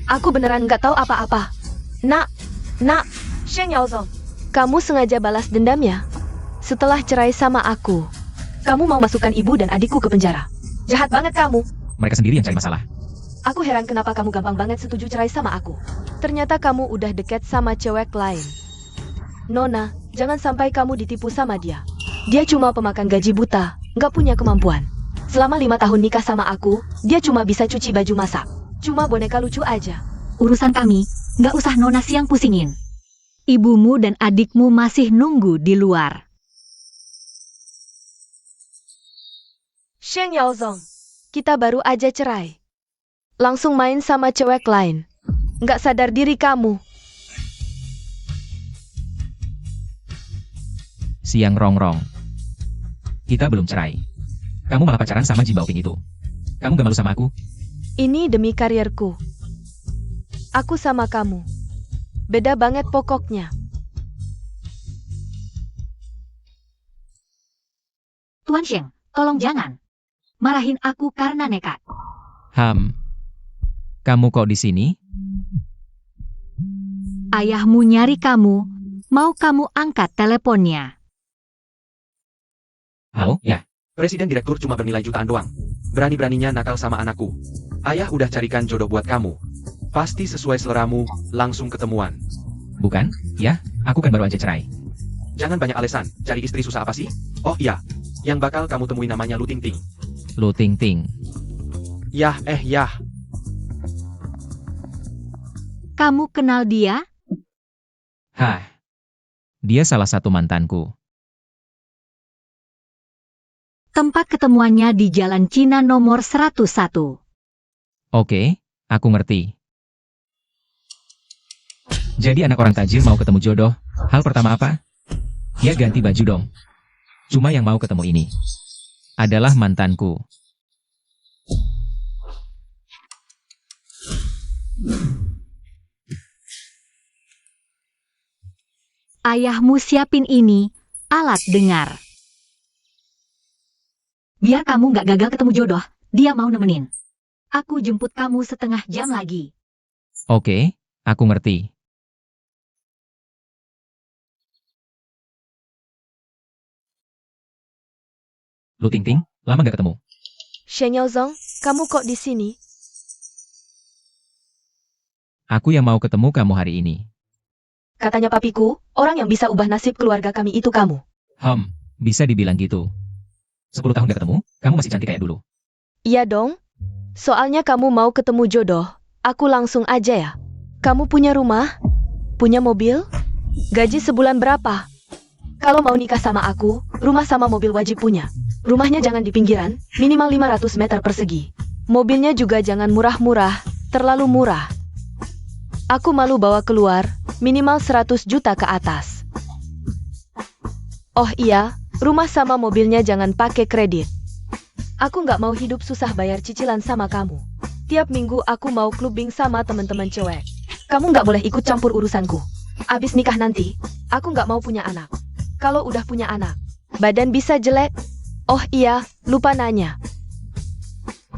Aku beneran nggak tahu apa-apa. Nak, Shen Yaozong, kamu sengaja balas dendam ya? Setelah cerai sama aku, kamu mau masukkan ibu dan adikku ke penjara. Jahat banget kamu. Mereka sendiri yang cari masalah. Aku heran kenapa kamu gampang banget setuju cerai sama aku. Ternyata kamu udah deket sama cewek lain. Nona, jangan sampai kamu ditipu sama dia. Dia cuma pemakan gaji buta, nggak punya kemampuan. Selama 5 tahun nikah sama aku, dia cuma bisa cuci baju masak. Cuma boneka lucu aja. Urusan kami, nggak usah Nona Xiang pusingin. Ibumu dan adikmu masih nunggu di luar. Shen Yaozong, kita baru aja cerai. Langsung main sama cewek lain. Nggak sadar diri kamu. Siang rongrong. Kita belum cerai. Kamu malah pacaran sama Ji Baoping itu. Kamu gak malu sama aku? Ini demi karirku. Aku sama kamu. Beda banget pokoknya. Tuan Sheng, tolong jangan. Marahin aku karena nekat. Kamu kok di sini? Ayahmu nyari kamu, mau kamu angkat teleponnya. Halo, ya. Presiden direktur cuma bernilai jutaan doang. Berani-beraninya nakal sama anakku. Ayah udah carikan jodoh buat kamu. Pasti sesuai seleramu, langsung ketemuan. Bukan? Ya, aku kan baru aja cerai. Jangan banyak alasan, cari istri susah apa sih? Oh iya, yang bakal kamu temui namanya Lu Ting Ting. Lu Ting Ting. Yah. Kamu kenal dia? Hah. Dia salah satu mantanku. Tempat ketemuannya di Jalan Cina nomor 101. Oke, aku ngerti. Jadi anak orang tajir mau ketemu jodoh, hal pertama apa? Ya ganti baju dong. Cuma yang mau ketemu ini adalah mantanku. Ayahmu siapin ini, alat dengar. Biar kamu nggak gagal ketemu jodoh, dia mau nemenin. Aku jemput kamu setengah jam lagi. Oke, aku ngerti. Lu Ting Ting, lama gak ketemu? Shen Yaozong, kamu kok di sini? Aku yang mau ketemu kamu hari ini. Katanya papiku, orang yang bisa ubah nasib keluarga kami itu kamu. Bisa dibilang gitu. 10 tahun gak ketemu, kamu masih cantik kayak dulu. Iya dong. Soalnya kamu mau ketemu jodoh, aku langsung aja ya. Kamu punya rumah? Punya mobil? Gaji sebulan berapa? Kalau mau nikah sama aku, rumah sama mobil wajib punya. Rumahnya jangan di pinggiran, minimal 500 meter persegi. Mobilnya juga jangan murah-murah, terlalu murah. Aku malu bawa keluar, minimal 100 juta ke atas. Oh iya, rumah sama mobilnya jangan pakai kredit. Aku nggak mau hidup susah bayar cicilan sama kamu. Tiap minggu aku mau clubbing sama teman-teman cewek. Kamu nggak boleh ikut campur urusanku. Abis nikah nanti, aku nggak mau punya anak. Kalau udah punya anak, badan bisa jelek. Oh iya, lupa nanya.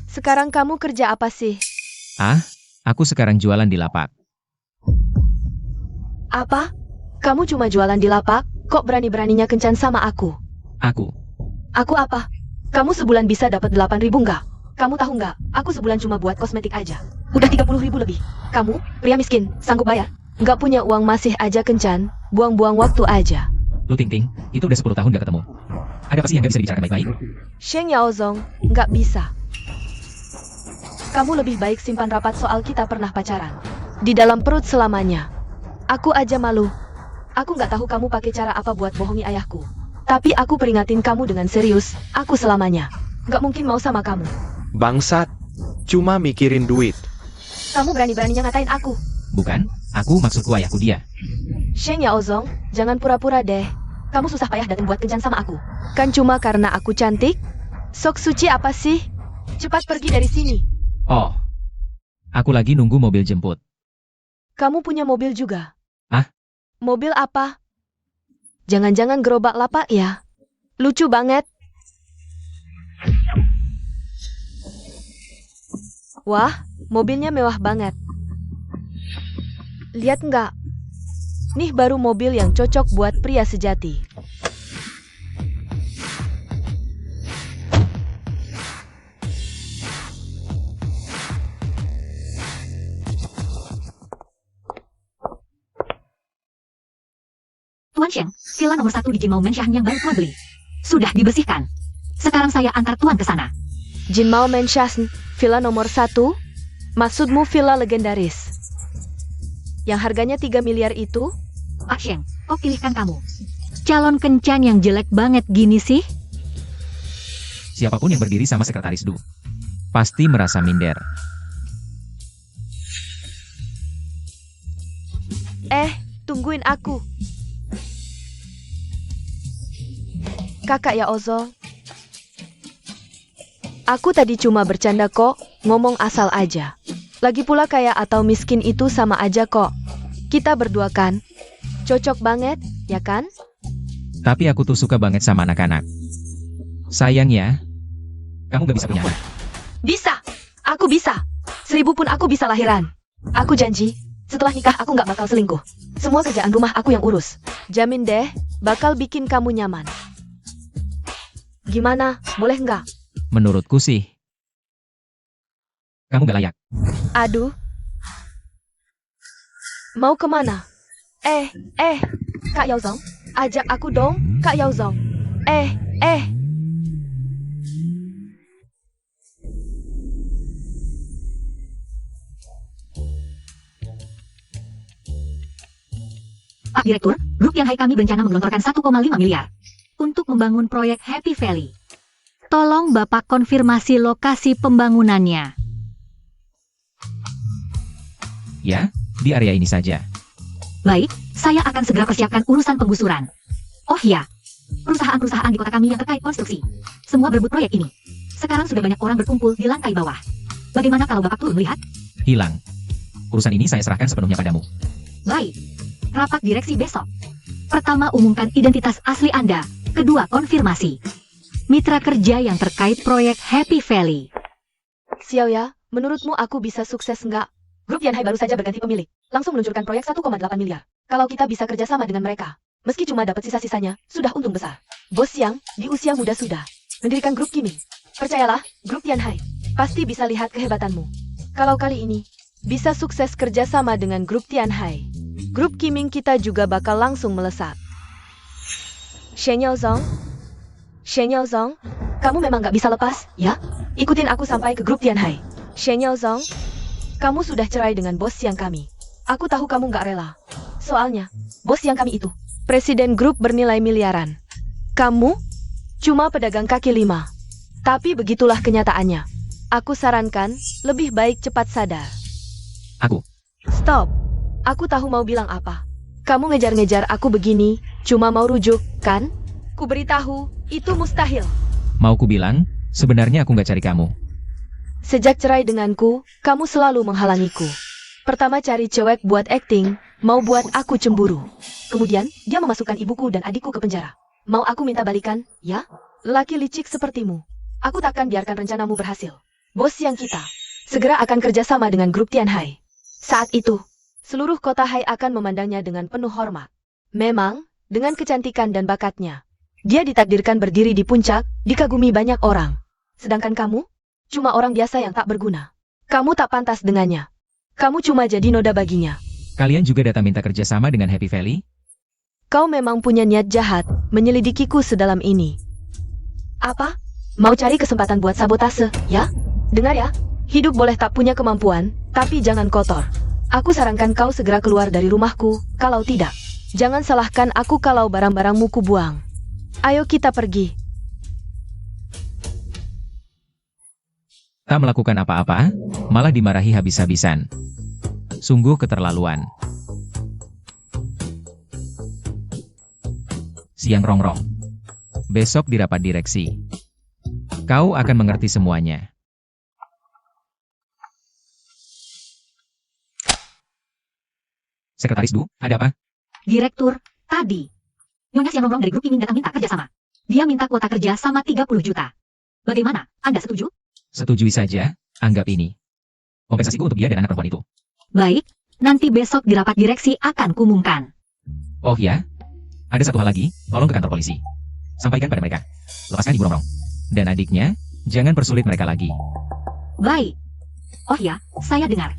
Sekarang kamu kerja apa sih? Aku sekarang jualan di lapak. Apa? Kamu cuma jualan di lapak? Kok berani-beraninya kencan sama aku? Aku Aku apa? Kamu sebulan bisa dapat 8.000 nggak? Kamu tahu nggak, aku sebulan cuma buat kosmetik aja. Udah 30.000 lebih. Kamu, pria miskin, sanggup bayar? Nggak punya uang masih aja kencan, buang-buang waktu aja. Lu Ting Ting, itu udah 10 tahun gak ketemu. Ada apa sih yang gak bisa dibicarakan baik-baik? Sheng Yaozong, nggak bisa. Kamu lebih baik simpan rapat soal kita pernah pacaran. Di dalam perut selamanya. Aku aja malu. Aku nggak tahu kamu pakai cara apa buat bohongi ayahku. Tapi aku peringatin kamu dengan serius, aku selamanya nggak mungkin mau sama kamu. Bangsat, cuma mikirin duit. Kamu berani-beraninya ngatain aku. Bukan, aku maksudku ayahku dia. Sheng Yaozong, jangan pura-pura deh. Kamu susah payah datang buat kencan sama aku. Kan cuma karena aku cantik? Sok suci apa sih? Cepat pergi dari sini. Oh, aku lagi nunggu mobil jemput. Kamu punya mobil juga? Ah? Mobil apa? Jangan-jangan gerobak lapak ya? Lucu banget. Wah, mobilnya mewah banget. Lihat nggak? Nih baru mobil yang cocok buat pria sejati. Tuan Sheng, villa nomor 1 di Jinmao Mansion yang baru Tuan beli. Sudah dibersihkan. Sekarang saya antar Tuan ke sana. Jinmao Mansion, villa nomor 1? Maksudmu villa legendaris? Yang harganya 3 miliar itu? Pak Sheng, kok pilihkan kamu? Calon kencan yang jelek banget gini sih? Siapapun yang berdiri sama sekretaris Du, pasti merasa minder. Tungguin aku. Kakak ya Ozo. Aku tadi cuma bercanda kok, ngomong asal aja. Lagi pula kaya atau miskin itu sama aja kok. Kita berdua kan? Cocok banget, ya kan? Tapi aku tuh suka banget sama anak-anak. Sayang ya, kamu gak bisa punya anak. Bisa! Aku bisa! 1000 pun aku bisa lahiran. Aku janji, setelah nikah aku nggak bakal selingkuh. Semua kerjaan rumah aku yang urus. Jamin deh, bakal bikin kamu nyaman. Gimana, boleh nggak? Menurutku sih, kamu gak layak. Aduh. Mau kemana? Kak Yaozong, ajak aku dong, Kak Yaozong. Pak Direktur, grup Tianhai kami berencana menggelontorkan 1,5 miliar untuk membangun proyek Happy Valley. Tolong Bapak konfirmasi lokasi pembangunannya. Ya, di area ini saja. Baik, saya akan segera persiapkan urusan penggusuran. Oh iya, perusahaan-perusahaan di kota kami yang terkait konstruksi, semua berebut proyek ini. Sekarang sudah banyak orang berkumpul di lantai bawah. Bagaimana kalau Bapak turun melihat? Hilang. Urusan ini saya serahkan sepenuhnya padamu. Baik, rapat direksi besok. Pertama, umumkan identitas asli Anda. Kedua, konfirmasi mitra kerja yang terkait proyek Happy Valley. Xiao ya, menurutmu aku bisa sukses nggak? Grup Tianhai baru saja berganti pemilik, langsung meluncurkan proyek 1,8 miliar. Kalau kita bisa kerjasama dengan mereka, meski cuma dapat sisa-sisanya, sudah untung besar. Bos Yang, di usia muda sudah mendirikan grup Kiming. Percayalah, grup Tianhai pasti bisa lihat kehebatanmu. Kalau kali ini bisa sukses kerjasama dengan grup Tianhai, grup Kiming kita juga bakal langsung melesat. Shen Yaozong, kamu memang nggak bisa lepas, ya? Ikutin aku sampai ke grup Tianhai. Shen Yaozong, kamu sudah cerai dengan bos yang kami. Aku tahu kamu nggak rela. Soalnya, bos yang kami itu presiden grup bernilai miliaran. Kamu cuma pedagang kaki lima. Tapi begitulah kenyataannya. Aku sarankan, lebih baik cepat sadar. Aku. Stop. Aku tahu mau bilang apa. Kamu ngejar-ngejar aku begini, cuma mau rujuk, kan? Ku beritahu, itu mustahil. Mau ku bilang, sebenarnya aku gak cari kamu. Sejak cerai denganku, kamu selalu menghalangiku. Pertama cari cewek buat acting, mau buat aku cemburu. Kemudian, dia memasukkan ibuku dan adikku ke penjara. Mau aku minta balikan, ya? Lelaki licik sepertimu. Aku takkan biarkan rencanamu berhasil. Bos yang kita segera akan kerjasama dengan grup Tianhai. Saat itu, seluruh kota Hai akan memandangnya dengan penuh hormat. Memang, dengan kecantikan dan bakatnya, dia ditakdirkan berdiri di puncak, dikagumi banyak orang. Sedangkan kamu, Cuma orang biasa yang tak berguna. Kamu tak pantas dengannya. Kamu cuma jadi noda baginya. Kalian juga datang minta kerjasama dengan Happy Valley? Kau memang punya niat jahat, menyelidikiku sedalam ini. Apa? Mau cari kesempatan buat sabotase, ya? Dengar ya, hidup boleh tak punya kemampuan, tapi jangan kotor. Aku sarankan kau segera keluar dari rumahku, kalau tidak. Jangan salahkan aku kalau barang-barangmu kubuang. Ayo kita pergi. Tak melakukan apa-apa, malah dimarahi habis-habisan. Sungguh keterlaluan. Siang rongrong. Besok di rapat direksi. Kau akan mengerti semuanya. Sekretaris Bu, ada apa? Direktur, tadi. Nyonya Siang Rongrong dari grup ini datang minta kerjasama. Dia minta kuota kerja sama 30 juta. Bagaimana? Anda setuju? Setujui saja, anggap ini kompensasiku untuk dia dan anak perempuan itu. Baik, nanti besok di rapat direksi akan kumumkan. Oh ya, ada satu hal lagi, tolong ke kantor polisi. Sampaikan pada mereka. Lepaskan Ibu Rongrong. Dan adiknya, jangan persulit mereka lagi. Baik. Oh ya, saya dengar.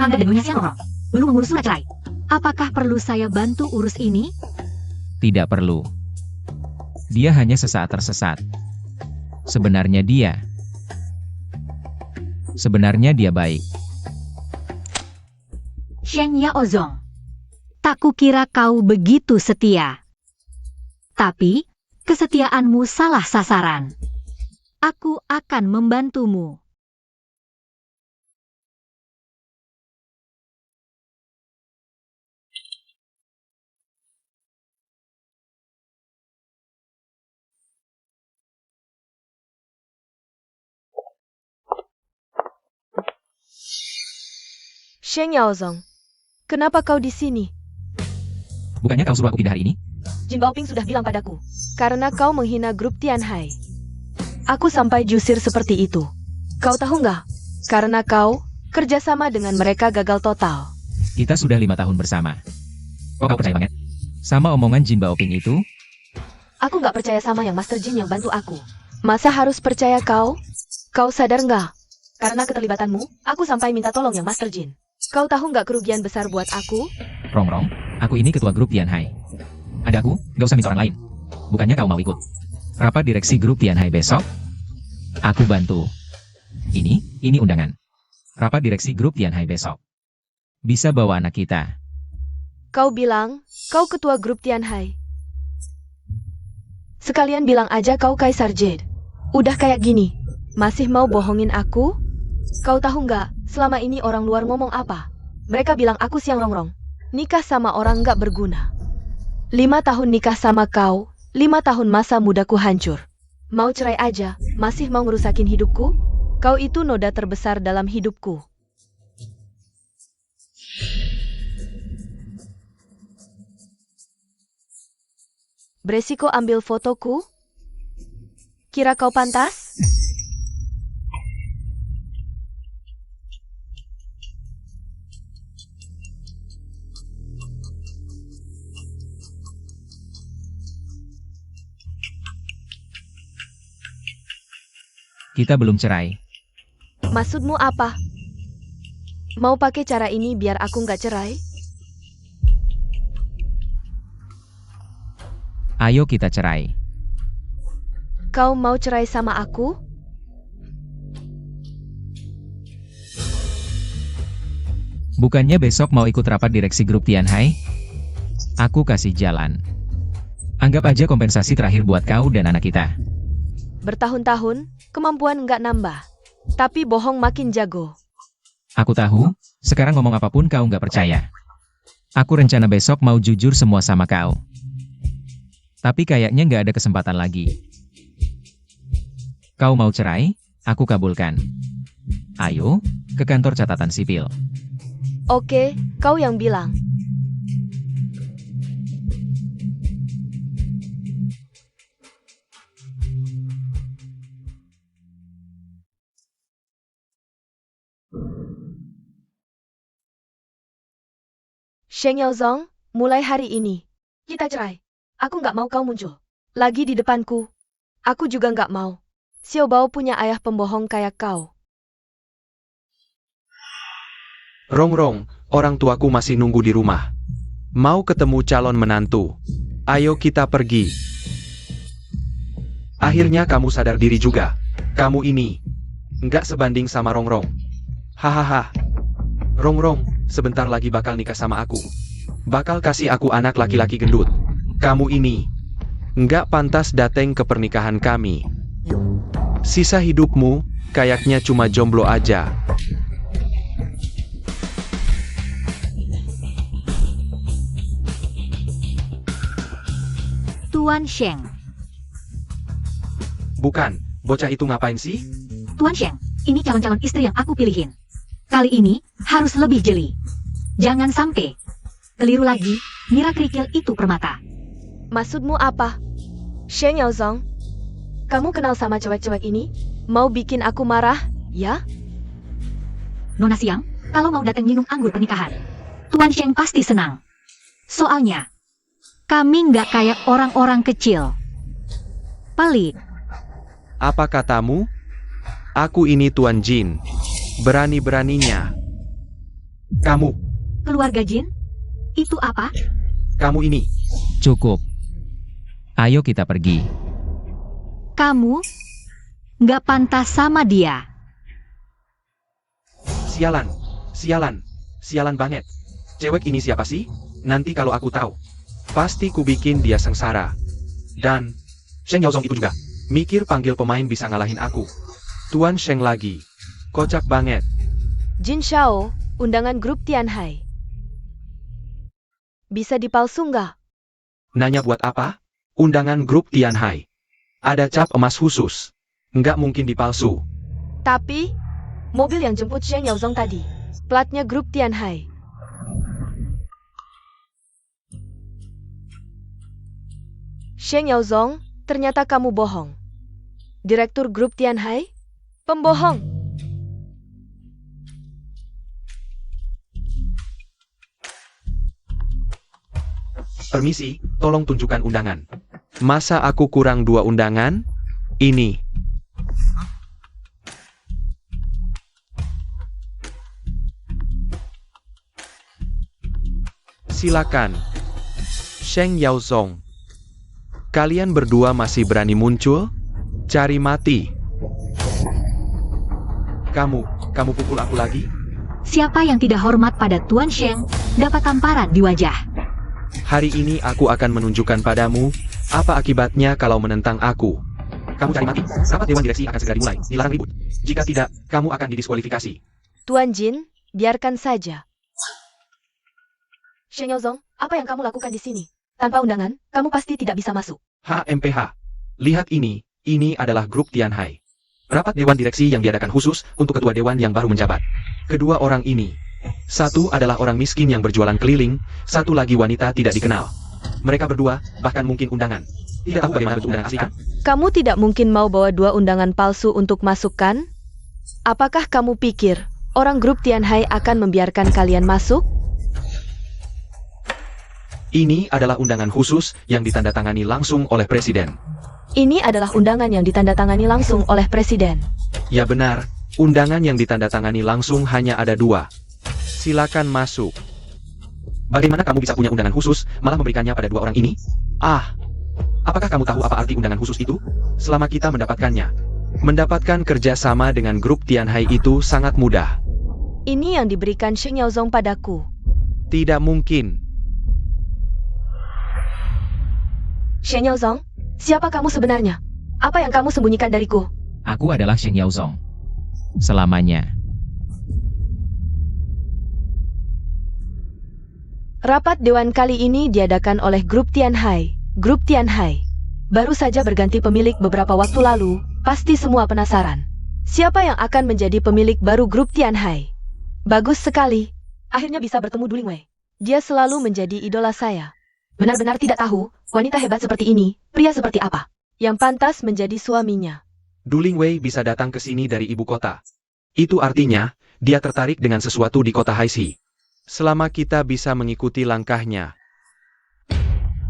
Anda dan Nyonya Siang Rongrong belum mengurus surat cerai. Apakah perlu saya bantu urus ini? Tidak perlu. Dia hanya sesaat tersesat. Sebenarnya dia baik. Shen Yaozong, tak kukira kau begitu setia. Tapi, kesetiaanmu salah sasaran. Aku akan membantumu. Sheng Yaozong, kenapa kau di sini? Bukannya kau suruh aku pindah hari ini? Jin Baoping sudah bilang padaku, karena kau menghina grup Tianhai. Aku sampai jusir seperti itu. Kau tahu nggak? Karena kau kerjasama dengan mereka gagal total. Kita sudah 5 tahun bersama. Kok kau percaya banget? Sama omongan Jin Baoping itu? Aku nggak percaya sama yang Master Jin yang bantu aku. Masa harus percaya kau? Kau sadar nggak? Karena keterlibatanmu, aku sampai minta tolong yang Master Jin. Kau tahu nggak kerugian besar buat aku? Rongrong, aku ini ketua grup Tianhai. Ada aku, gak usah minta orang lain. Bukannya kau mau ikut rapat direksi grup Tianhai besok? Aku bantu. Ini undangan. Rapat direksi grup Tianhai besok. Bisa bawa anak kita. Kau bilang, kau ketua grup Tianhai. Sekalian bilang aja kau Kaisar Jade. Udah kayak gini, masih mau bohongin aku? Kau tahu nggak, selama ini orang luar ngomong apa? Mereka bilang aku Siang Rongrong. Nikah sama orang nggak berguna. 5 tahun nikah sama kau, 5 tahun masa mudaku hancur. Mau cerai aja, masih mau ngerusakin hidupku? Kau itu noda terbesar dalam hidupku. Beresiko ambil fotoku? Kira kau pantas? Kita belum cerai. Maksudmu apa? Mau pakai cara ini biar aku nggak cerai? Ayo kita cerai. Kau mau cerai sama aku? Bukannya besok mau ikut rapat direksi grup Tianhai? Aku kasih jalan. Anggap aja kompensasi terakhir buat kau dan anak kita. Bertahun-tahun, kemampuan nggak nambah. Tapi bohong makin jago. Aku tahu, sekarang ngomong apapun kau nggak percaya. Aku rencana besok mau jujur semua sama kau. Tapi kayaknya nggak ada kesempatan lagi. Kau mau cerai? Aku kabulkan. Ayo, ke kantor catatan sipil. Oke, kau yang bilang. Sheng Yaozong, mulai hari ini, kita cerai. Aku nggak mau kau muncul lagi di depanku. Aku juga nggak mau Xiao Bao punya ayah pembohong kayak kau. Rongrong, orang tuaku masih nunggu di rumah. Mau ketemu calon menantu. Ayo kita pergi. Akhirnya kamu sadar diri juga. Kamu ini nggak sebanding sama Rongrong. Hahaha. Rongrong, sebentar lagi bakal nikah sama aku. Bakal kasih aku anak laki-laki gendut. Kamu ini nggak pantas dateng ke pernikahan kami. Sisa hidupmu kayaknya cuma jomblo aja. Tuan Sheng. Bukan, bocah itu ngapain sih? Tuan Sheng, ini calon-calon istri yang aku pilihin. Kali ini harus lebih jeli. Jangan sampai keliru lagi, Mira kerikil itu permata. Maksudmu apa? Shen Yaozong, kamu kenal sama cewek-cewek ini? Mau bikin aku marah, ya? Nona Siang, kalau mau datang minum anggur pernikahan, Tuan Sheng pasti senang. Soalnya, kami nggak kayak orang-orang kecil. Pelit. Apa katamu? Aku ini Tuan Jin. Berani-beraninya. Kamu, Keluarga Jin? Itu apa? kamu ini. Cukup. Ayo kita pergi. Kamu nggak pantas sama dia. Sialan, sialan, sialan banget. Cewek ini siapa sih? Nanti kalau aku tahu, pasti ku bikin dia sengsara. Dan Sheng Yaozong itu juga mikir panggil pemain bisa ngalahin aku. Tuan Sheng lagi. Kocak banget. Jin Shao, undangan grup Tianhai. Bisa dipalsu nggak? Nanya buat apa? Undangan grup Tianhai. Ada cap emas khusus. Nggak mungkin dipalsu. Tapi, mobil yang jemput Shen Yaozong tadi, platnya grup Tianhai. Shen Yaozong, ternyata kamu bohong. Direktur grup Tianhai? Pembohong. Permisi, tolong tunjukkan undangan. Masa aku kurang 2 undangan? Ini. Silakan. Sheng Yaozong. Kalian berdua masih berani muncul? Cari mati. Kamu pukul aku lagi? Siapa yang tidak hormat pada Tuan Sheng dapat tamparan di wajah. Hari ini aku akan menunjukkan padamu apa akibatnya kalau menentang aku. Kamu cari mati. Rapat Dewan Direksi akan segera dimulai. Dilarang ribut. Jika tidak, kamu akan didiskualifikasi. Tuan Jin, biarkan saja. Shen Yaozong, apa yang kamu lakukan di sini? Tanpa undangan, kamu pasti tidak bisa masuk. HMPH. Lihat ini adalah grup Tianhai. Rapat Dewan Direksi yang diadakan khusus untuk ketua dewan yang baru menjabat. Kedua orang ini. Satu adalah orang miskin yang berjualan keliling, satu lagi wanita tidak dikenal. Mereka berdua, bahkan mungkin undangan. Tidak tahu bagaimana bentuk undangan asli kan? Kamu tidak mungkin mau bawa 2 undangan palsu untuk masuk kan? Apakah kamu pikir orang grup Tianhai akan membiarkan kalian masuk? Ini adalah undangan khusus yang ditandatangani langsung oleh Presiden. Ini adalah undangan yang ditandatangani langsung oleh Presiden. Ya benar, undangan yang ditandatangani langsung hanya ada 2. Silakan masuk. Bagaimana kamu bisa punya undangan khusus, malah memberikannya pada 2 orang ini? Apakah kamu tahu apa arti undangan khusus itu? Selama kita mendapatkannya. Mendapatkan kerjasama dengan grup Tianhai itu sangat mudah. Ini yang diberikan Shen Yaozong padaku. Tidak mungkin. Shen Yaozong, siapa kamu sebenarnya? Apa yang kamu sembunyikan dariku? Aku adalah Sheng Yaozong. Selamanya. Rapat Dewan kali ini diadakan oleh grup Tianhai. Grup Tianhai baru saja berganti pemilik beberapa waktu lalu, pasti semua penasaran. Siapa yang akan menjadi pemilik baru grup Tianhai? Bagus sekali. Akhirnya bisa bertemu Du Lingwei. Dia selalu menjadi idola saya. Benar-benar tidak tahu, wanita hebat seperti ini, pria seperti apa yang pantas menjadi suaminya. Du Lingwei bisa datang ke sini dari ibu kota. Itu artinya, dia tertarik dengan sesuatu di kota Haixi. Selama kita bisa mengikuti langkahnya.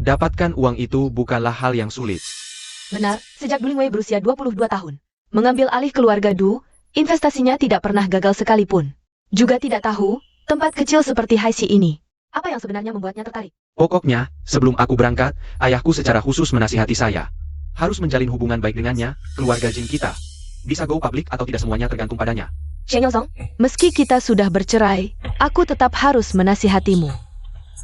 Dapatkan uang itu bukanlah hal yang sulit. Benar, sejak Du Lingwei berusia 22 tahun. Mengambil alih keluarga Du, investasinya tidak pernah gagal sekalipun. Juga tidak tahu, Tempat kecil seperti Haisi ini. Apa yang sebenarnya membuatnya tertarik? Pokoknya, sebelum aku berangkat, ayahku secara khusus menasihati saya. Harus menjalin hubungan baik dengannya, keluarga jin kita. Bisa go public atau tidak semuanya tergantung padanya. Shen Yaozong, meski kita sudah bercerai, aku tetap harus menasihatimu.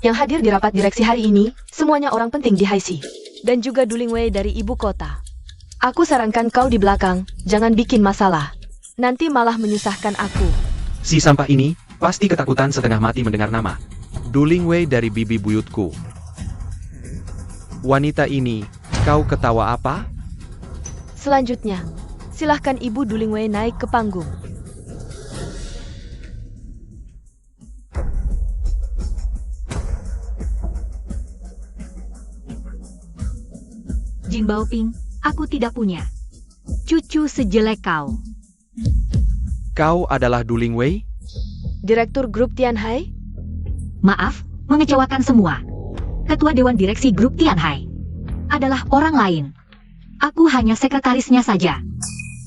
Yang hadir di rapat direksi hari ini, semuanya orang penting di Haisi. Dan juga Du Lingwei dari ibu kota. Aku sarankan kau di belakang, jangan bikin masalah. Nanti malah menyusahkan aku. Si sampah ini, pasti ketakutan setengah mati mendengar nama. Du Lingwei dari bibi buyutku. Wanita ini, kau ketawa apa? Selanjutnya, silahkan Ibu Du Lingwei naik ke panggung. Jin Baoping, aku tidak punya cucu sejelek kau. Kau adalah Du Lingwei? Direktur Grup Tianhai? Maaf, mengecewakan semua. Ketua Dewan Direksi Grup Tianhai adalah orang lain. Aku hanya sekretarisnya saja.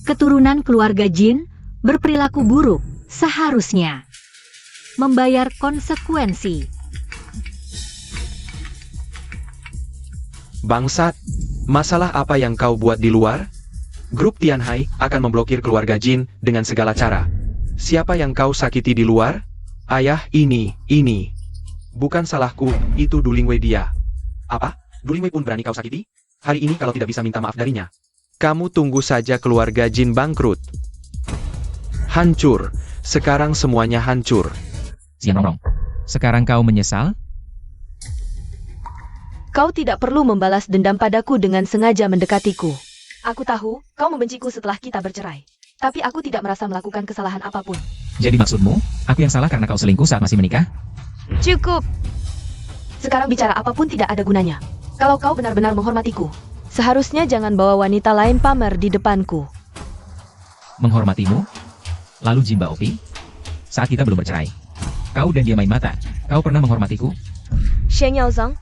Keturunan keluarga Jin berperilaku buruk, seharusnya membayar konsekuensi. Bangsat, masalah apa yang kau buat di luar? Grup Tianhai akan memblokir keluarga Jin dengan segala cara. Siapa yang kau sakiti di luar? Ayah, ini. Bukan salahku, itu Du Lingwei dia. Apa? Du Lingwei pun berani kau sakiti? Hari ini kalau tidak bisa minta maaf darinya. Kamu tunggu saja keluarga Jin bangkrut. Hancur. Sekarang semuanya hancur. Siang Rongrong. Sekarang kau menyesal? Kau tidak perlu membalas dendam padaku dengan sengaja mendekatiku. Aku tahu, kau membenciku setelah kita bercerai. Tapi aku tidak merasa melakukan kesalahan apapun. Jadi maksudmu, aku yang salah karena kau selingkuh saat masih menikah? Cukup! Sekarang bicara apapun tidak ada gunanya. Kalau kau benar-benar menghormatiku, seharusnya jangan bawa wanita lain pamer di depanku. Menghormatimu? Lalu Jin Baoping? Saat kita belum bercerai. Kau dan dia main mata. Kau pernah menghormatiku? Shen Yaozong.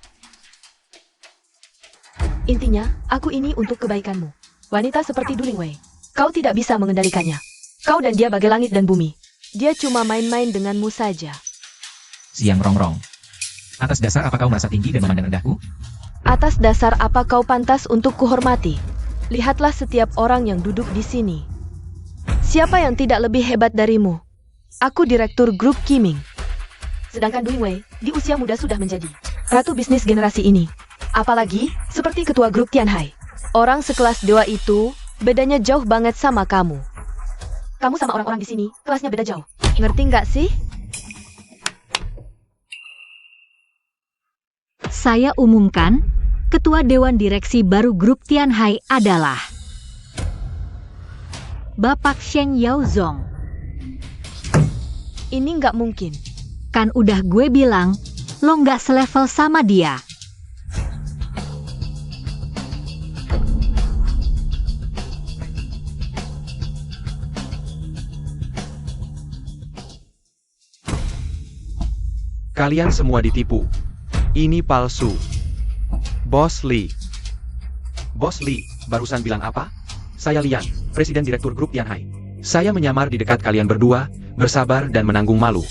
Intinya, aku ini untuk kebaikanmu. Wanita seperti Du Lingwei, kau tidak bisa mengendalikannya. Kau dan dia bagai langit dan bumi. Dia cuma main-main denganmu saja. Siang Rongrong. Atas dasar apa kau merasa tinggi dan memandang rendahku? Atas dasar apa kau pantas untuk kuhormati? Lihatlah setiap orang yang duduk di sini. Siapa yang tidak lebih hebat darimu? Aku direktur grup Qiming. Sedangkan Du Lingwei, di usia muda sudah menjadi ratu bisnis generasi ini. Apalagi, seperti ketua grup Tianhai. Orang sekelas dewa itu, bedanya jauh banget sama kamu. Kamu sama orang-orang di sini, kelasnya beda jauh. Ngerti nggak sih? Saya umumkan, Ketua Dewan Direksi baru Grup Tianhai adalah Bapak Shen Yaozong. Ini nggak mungkin. Kan udah gue bilang, lo nggak selevel sama dia. Kalian semua ditipu. Ini palsu. Bos Lee. Bos Lee, barusan bilang apa? Saya Lian, Presiden Direktur Grup Tianhai. Saya menyamar di dekat kalian berdua, bersabar dan menanggung malu.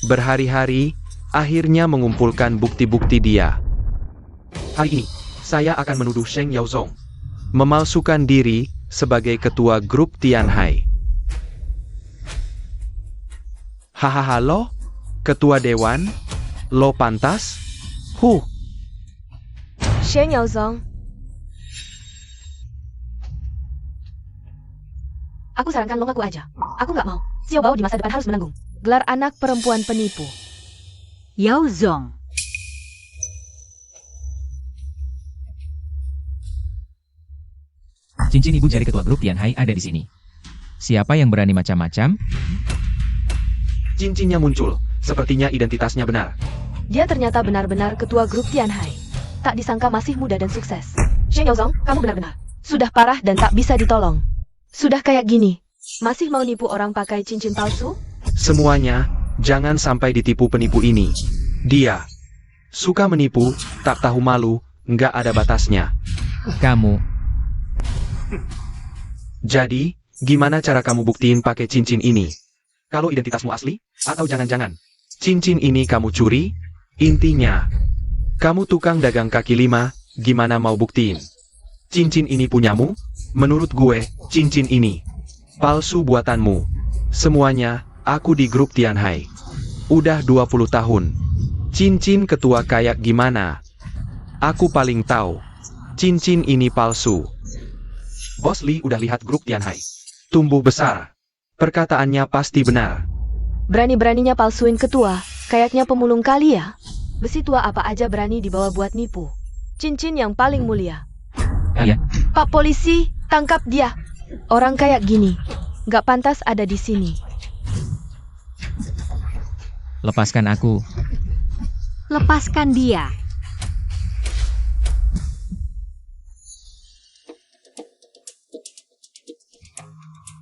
Berhari-hari, akhirnya mengumpulkan bukti-bukti dia. Hari ini, saya akan menuduh Shen Yaozong memalsukan diri sebagai Ketua Grup Tianhai. Hahaha lo, Ketua Dewan, lo pantas? Shen Yaozong. Aku sarankan lo ngaku aja. Aku nggak mau. Xiao Bao di masa depan harus menanggung gelar anak perempuan penipu. Yaozong. Cincin ibu jari ketua grup Tianhai ada di sini. Siapa yang berani macam-macam? Cincinnya muncul, sepertinya identitasnya benar. Dia ternyata benar-benar ketua grup Tianhai. Tak disangka masih muda dan sukses. Shen Yaozong, kamu benar-benar sudah parah dan tak bisa ditolong. Sudah kayak gini, masih mau nipu orang pakai cincin palsu? Semuanya, jangan sampai ditipu penipu ini. Dia suka menipu, tak tahu malu, nggak ada batasnya. Kamu. Jadi, gimana cara kamu buktiin pakai cincin ini? Kalau identitasmu asli, atau jangan-jangan Cincin ini kamu curi? Intinya, kamu tukang dagang kaki lima, gimana mau buktiin? Cincin ini punyamu? Menurut gue, cincin ini palsu buatanmu. Semuanya, aku di grup Tianhai. Udah 20 tahun. Cincin ketua kayak gimana? Aku paling tahu. Cincin ini palsu. Bos Li udah lihat grup Tianhai. Tumbuh besar. Perkataannya pasti benar. Berani-beraninya palsuin ketua, kayaknya pemulung kali ya. Besi tua apa aja berani dibawa buat nipu. Cincin yang paling mulia. Kalian, Pak polisi, tangkap dia. Orang kayak gini, nggak pantas ada di sini. lepaskan aku. Lepaskan dia.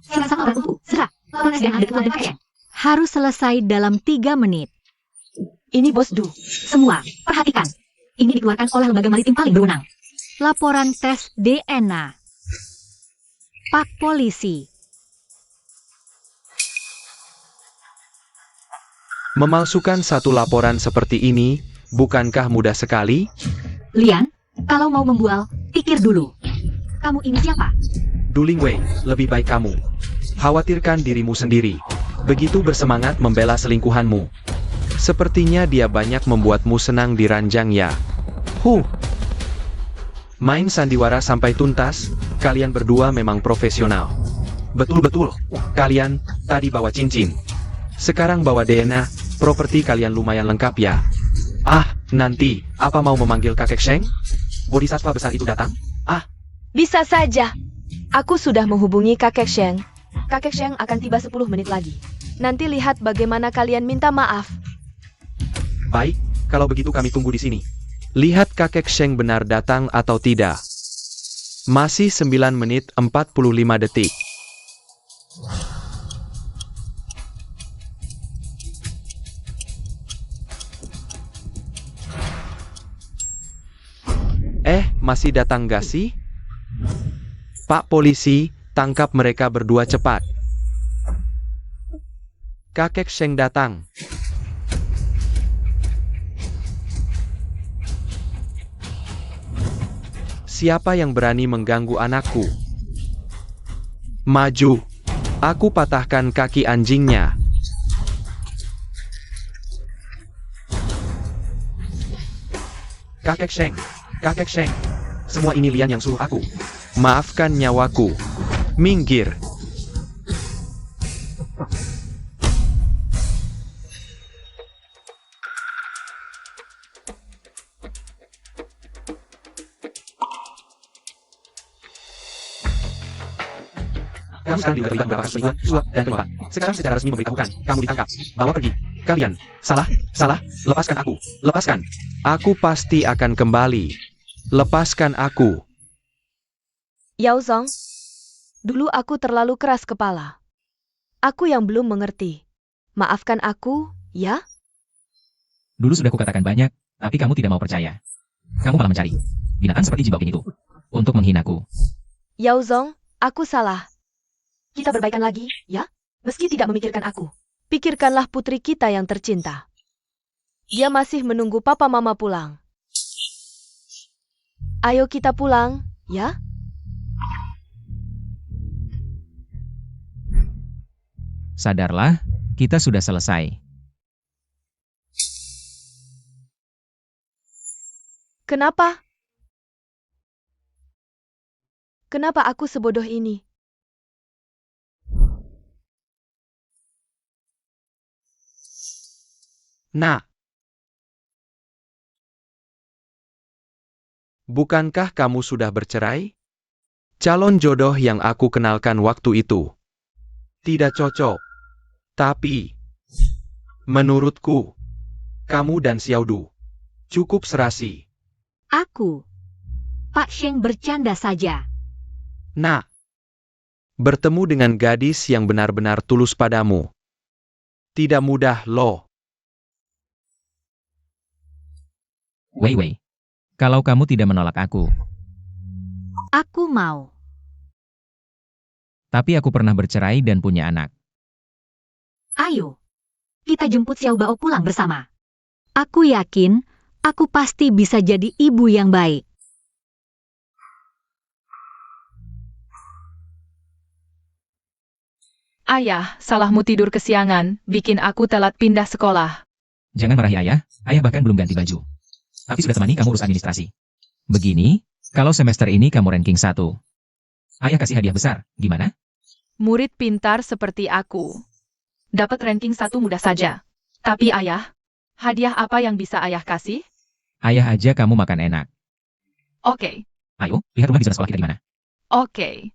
Sama-sama bantu. Serah. Lawan SDN ada ketua dan KM. Harus selesai dalam 3 menit. Ini Bos Du. Semua, perhatikan. Ini dikeluarkan oleh lembaga maritim paling berwenang. Laporan tes DNA. Pak Polisi. Memalsukan satu laporan seperti ini, bukankah mudah sekali? Lian, kalau mau membual, pikir dulu. Kamu ini siapa? Du Lingwei, lebih baik kamu khawatirkan dirimu sendiri. Begitu bersemangat membela selingkuhanmu. Sepertinya dia banyak membuatmu senang di ranjang ya. Main sandiwara sampai tuntas, kalian berdua memang profesional. Betul-betul, kalian tadi bawa cincin. Sekarang bawa DNA, properti kalian lumayan lengkap ya. Nanti, apa mau memanggil kakek Sheng? Bodhisattva besar itu datang? Bisa saja. Aku sudah menghubungi kakek Sheng. Kakek Sheng akan tiba 10 menit lagi. Nanti lihat bagaimana kalian minta maaf. Baik, kalau begitu kami tunggu di sini. Lihat kakek Sheng benar datang atau tidak. Masih 9 menit 45 detik. Masih datang gak sih? Pak polisi, tangkap mereka berdua cepat. Kakek Sheng datang. Siapa yang berani mengganggu anakku? Maju. Aku patahkan kaki anjingnya. Kakek Sheng. Kakek Sheng. Semua ini Lian yang suruh aku. Maafkan nyawaku. Minggir. Kamu sekarang diberikan beberapa kasus selingkuh, suap, dan penyuapan. Sekarang secara resmi memberitahukan, kamu ditangkap. Bawa pergi. Kalian. Salah. Lepaskan aku. Lepaskan. Aku pasti akan kembali. Lepaskan aku. Yao Zong, dulu aku terlalu keras kepala. Aku yang belum mengerti. Maafkan aku, ya? Dulu sudah kukatakan banyak, tapi kamu tidak mau percaya. Kamu malah mencari binatang seperti Jibao itu untuk menghinaku. Yao Zong, aku salah. Kita berbaikan lagi, ya? Meski tidak memikirkan aku. Pikirkanlah putri kita yang tercinta. Dia masih menunggu papa mama pulang. Ayo kita pulang, ya? Sadarlah, kita sudah selesai. Kenapa? Kenapa aku sebodoh ini? Nak. Bukankah kamu sudah bercerai? Calon jodoh yang aku kenalkan waktu itu tidak cocok. Tapi, menurutku, kamu dan Xiaodu cukup serasi. Aku. Pak Sheng bercanda saja. Nak, bertemu dengan gadis yang benar-benar tulus padamu tidak mudah loh. Wei, kalau kamu tidak menolak aku, Aku mau. tapi aku pernah bercerai dan punya anak. Ayo. kita jemput Xiao Bao pulang bersama. Aku yakin, aku pasti bisa jadi ibu yang baik. Ayah, salahmu tidur kesiangan, bikin aku telat pindah sekolah. Jangan marahi ayah, ayah bahkan belum ganti baju. Tapi sudah temani kamu urus administrasi. Begini, kalau semester ini kamu ranking 1. Ayah kasih hadiah besar, gimana? Murid pintar seperti aku. Dapat ranking 1 mudah saja. Tapi ayah, hadiah apa yang bisa ayah kasih? Ayah aja kamu makan enak. Oke, Ayo, lihat rumah di zona sekolah kita di mana. oke.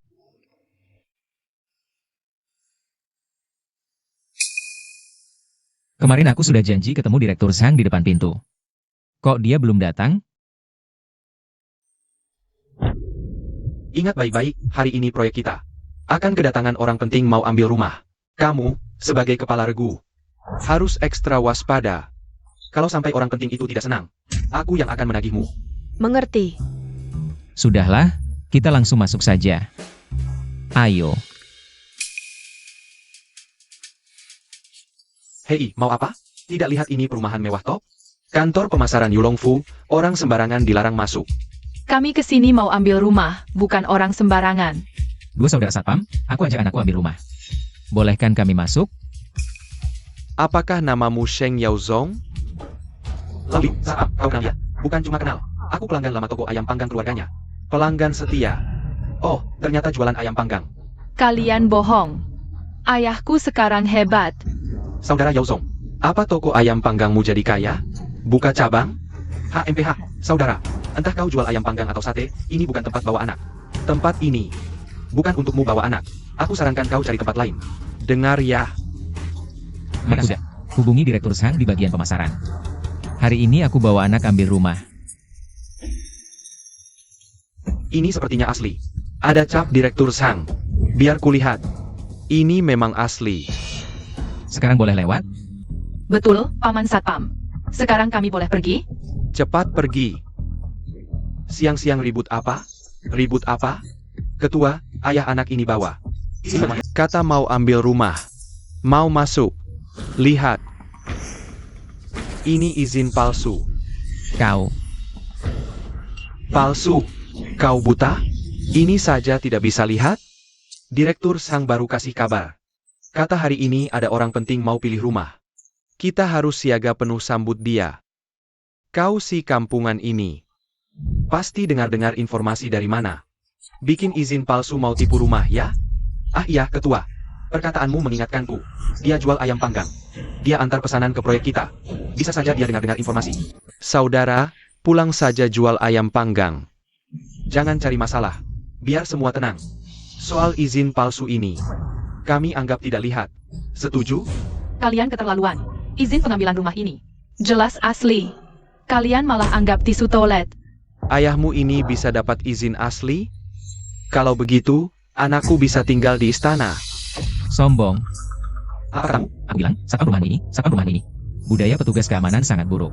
Kemarin aku sudah janji ketemu Direktur Zhang di depan pintu. Kok dia belum datang? Ingat baik-baik, hari ini proyek kita akan kedatangan orang penting mau ambil rumah. Kamu, sebagai kepala regu, harus ekstra waspada. Kalau sampai orang penting itu tidak senang, aku yang akan menagihmu. Mengerti. Sudahlah, kita langsung masuk saja. Ayo. Hei, mau apa? Tidak lihat ini perumahan mewah top? Kantor pemasaran Yulongfu, orang sembarangan dilarang masuk. Kami kesini mau ambil rumah, bukan orang sembarangan. 2 saudara satpam, aku ajak anakku ambil rumah. Bolehkan kami masuk? Apakah namamu Sheng Yaozong? Lalu, Satpam, kau kenal dia? Bukan cuma kenal, aku pelanggan lama toko ayam panggang keluarganya. Pelanggan setia. Oh, ternyata jualan ayam panggang. Kalian bohong. Ayahku sekarang hebat. Saudara Yaozong, apa toko ayam panggangmu jadi kaya? Buka cabang? HMPH, saudara, entah kau jual ayam panggang atau sate, ini bukan tempat bawa anak. Tempat ini bukan untukmu bawa anak. Aku sarankan kau cari tempat lain. Dengar ya. Maka sudah, hubungi Direktur Zhang di bagian pemasaran. Hari ini aku bawa anak ambil rumah. Ini sepertinya asli. Ada cap Direktur Zhang. Biar kulihat. Ini memang asli. Sekarang boleh lewat? Betul, Paman Satpam. Sekarang kami boleh pergi? Cepat pergi. Siang-siang ribut apa? Ribut apa? Ketua, ayah anak ini bawa. Kata mau ambil rumah. Mau masuk. Lihat. Ini izin palsu. Kau. Palsu. Kau buta? Ini saja tidak bisa lihat? Direktur Zhang baru kasih kabar. Kata hari ini ada orang penting mau pilih rumah. Kita harus siaga penuh sambut dia. Kau si kampungan ini. Pasti dengar-dengar informasi dari mana. Bikin izin palsu mau tipu rumah ya? Ah iya, ketua. Perkataanmu mengingatkanku. Dia jual ayam panggang. Dia antar pesanan ke proyek kita. Bisa saja dia dengar-dengar informasi. Saudara, pulang saja jual ayam panggang. Jangan cari masalah. Biar semua tenang. Soal izin palsu ini, kami anggap tidak lihat. Setuju? Kalian keterlaluan. Izin pengambilan rumah ini jelas asli. Kalian malah anggap tisu toilet. Ayahmu ini bisa dapat izin asli? Kalau begitu, anakku bisa tinggal di istana. Sombong. Apa kamu? Aku bilang, satpam rumah ini. Budaya petugas keamanan sangat buruk.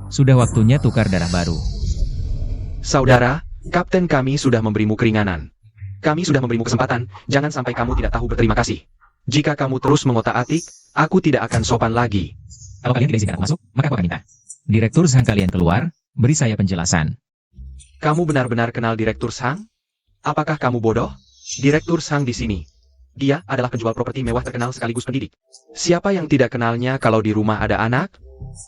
Sudah waktunya tukar darah baru. Saudara, kapten kami sudah memberimu keringanan. Kami sudah memberimu kesempatan, jangan sampai kamu tidak tahu berterima kasih. Jika kamu terus mengotak-atik, aku tidak akan sopan lagi. Kalau kalian tidak izinkan aku masuk, maka aku akan minta Direktur Zhang kalian keluar, beri saya penjelasan. Kamu benar-benar kenal Direktur Zhang? Apakah kamu bodoh? Direktur Zhang di sini. Dia adalah penjual properti mewah terkenal sekaligus pendidik. Siapa yang tidak kenalnya kalau di rumah ada anak?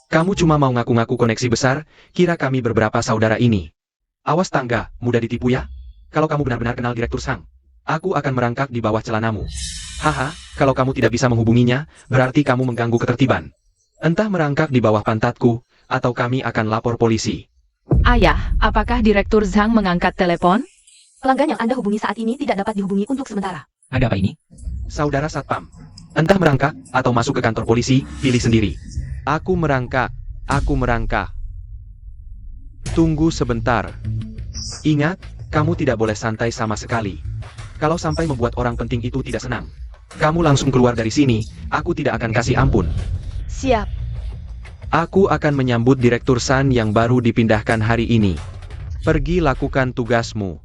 Kamu cuma mau ngaku-ngaku koneksi besar, kira kami beberapa saudara ini. Awas tangga, mudah ditipu ya. Kalau kamu benar-benar kenal Direktur Zhang, aku akan merangkak di bawah celanamu. Haha, kalau kamu tidak bisa menghubunginya, berarti kamu mengganggu ketertiban. Entah merangkak di bawah pantatku, atau kami akan lapor polisi. Ayah, apakah Direktur Zhang mengangkat telepon? Pelanggan yang Anda hubungi saat ini tidak dapat dihubungi untuk sementara. Ada apa ini? Saudara Satpam, entah merangkak, atau masuk ke kantor polisi, pilih sendiri. Aku merangkak, aku merangkak. Tunggu sebentar. Ingat, kamu tidak boleh santai sama sekali. Kalau sampai membuat orang penting itu tidak senang, kamu langsung keluar dari sini, aku tidak akan kasih ampun. Siap. Aku akan menyambut Direktur San yang baru dipindahkan hari ini. Pergi lakukan tugasmu.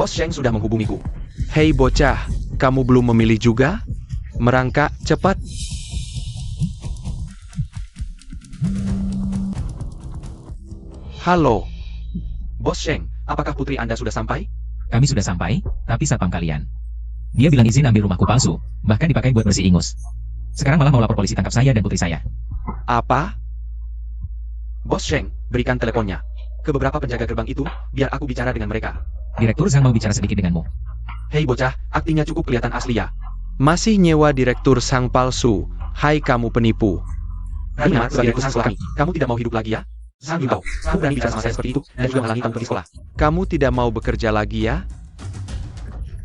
Bos Sheng sudah menghubungiku. Hei bocah, kamu belum memilih juga? Merangkak, cepat. Halo. Bos Sheng, apakah putri Anda sudah sampai? Kami sudah sampai, tapi satpam kalian. Dia bilang izin ambil rumahku palsu, bahkan dipakai buat bersih ingus. Sekarang malah mau lapor polisi tangkap saya dan putri saya. Apa? Bos Sheng, berikan teleponnya ke beberapa penjaga gerbang itu, biar aku bicara dengan mereka. Direktur Zhang mau bicara sedikit denganmu. Hei bocah, aktingnya cukup kelihatan asli ya. Masih nyewa Direktur Sang palsu. Hai kamu penipu. Rina, sebagai utusan sekolah kami, kamu tidak mau hidup lagi ya? Sang himbau, kamu berani bicara sama saya seperti itu, dan juga menghalangi kamu pergi sekolah. Kamu tidak mau bekerja lagi ya?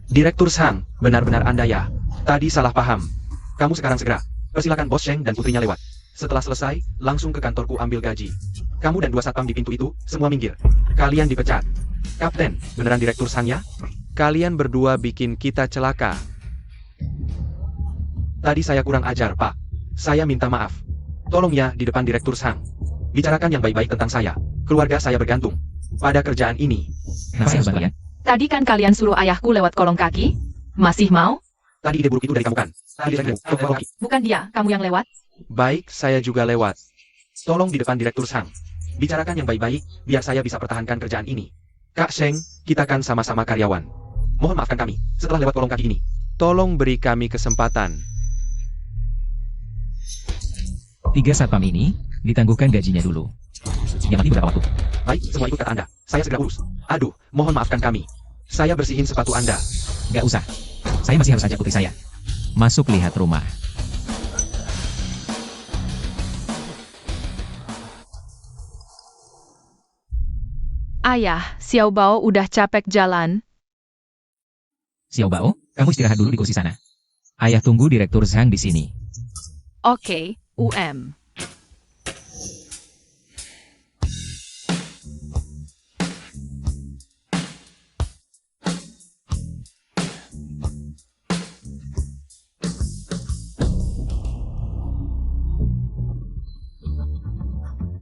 Direktur Sang, benar-benar Anda ya. Tadi salah paham. Kamu sekarang segera. Persilakan Bos Sheng dan putrinya lewat. Setelah selesai, langsung ke kantorku ambil gaji. Kamu dan 2 satpam di pintu itu, semua minggir. Kalian dipecat. Kapten, beneran Direktur Sang ya? Kalian berdua bikin kita celaka. Tadi saya kurang ajar, Pak. Saya minta maaf. Tolong ya di depan Direktur Sang. Bicarakan yang baik-baik tentang saya. Keluarga saya bergantung pada kerjaan ini. Kenapa saya harus bantu ya? Tadi kan kalian suruh ayahku lewat kolong kaki? Masih mau? Tadi ide buruk itu dari kamu kan? Tadi saya Bukan dia, kamu yang lewat? Baik, saya juga lewat. Tolong di depan Direktur Sang. Bicarakan yang baik-baik, biar saya bisa pertahankan kerjaan ini. Kak Sheng, kita kan sama-sama karyawan. Mohon maafkan kami, setelah lewat kolong kaki ini. Tolong beri kami kesempatan. 3 satpam ini, ditangguhkan gajinya dulu. Yang nanti beberapa waktu. Baik, semua ikut kata Anda. Saya segera urus. Aduh, mohon maafkan kami. Saya bersihin sepatu Anda. Gak usah. Saya masih harus ajak putri saya. Masuk lihat rumah. Ayah, Xiao Bao udah capek jalan. Xiao Bao, kamu istirahat dulu di kursi sana. Ayah tunggu Direktur Zhang di sini. Oke, UM.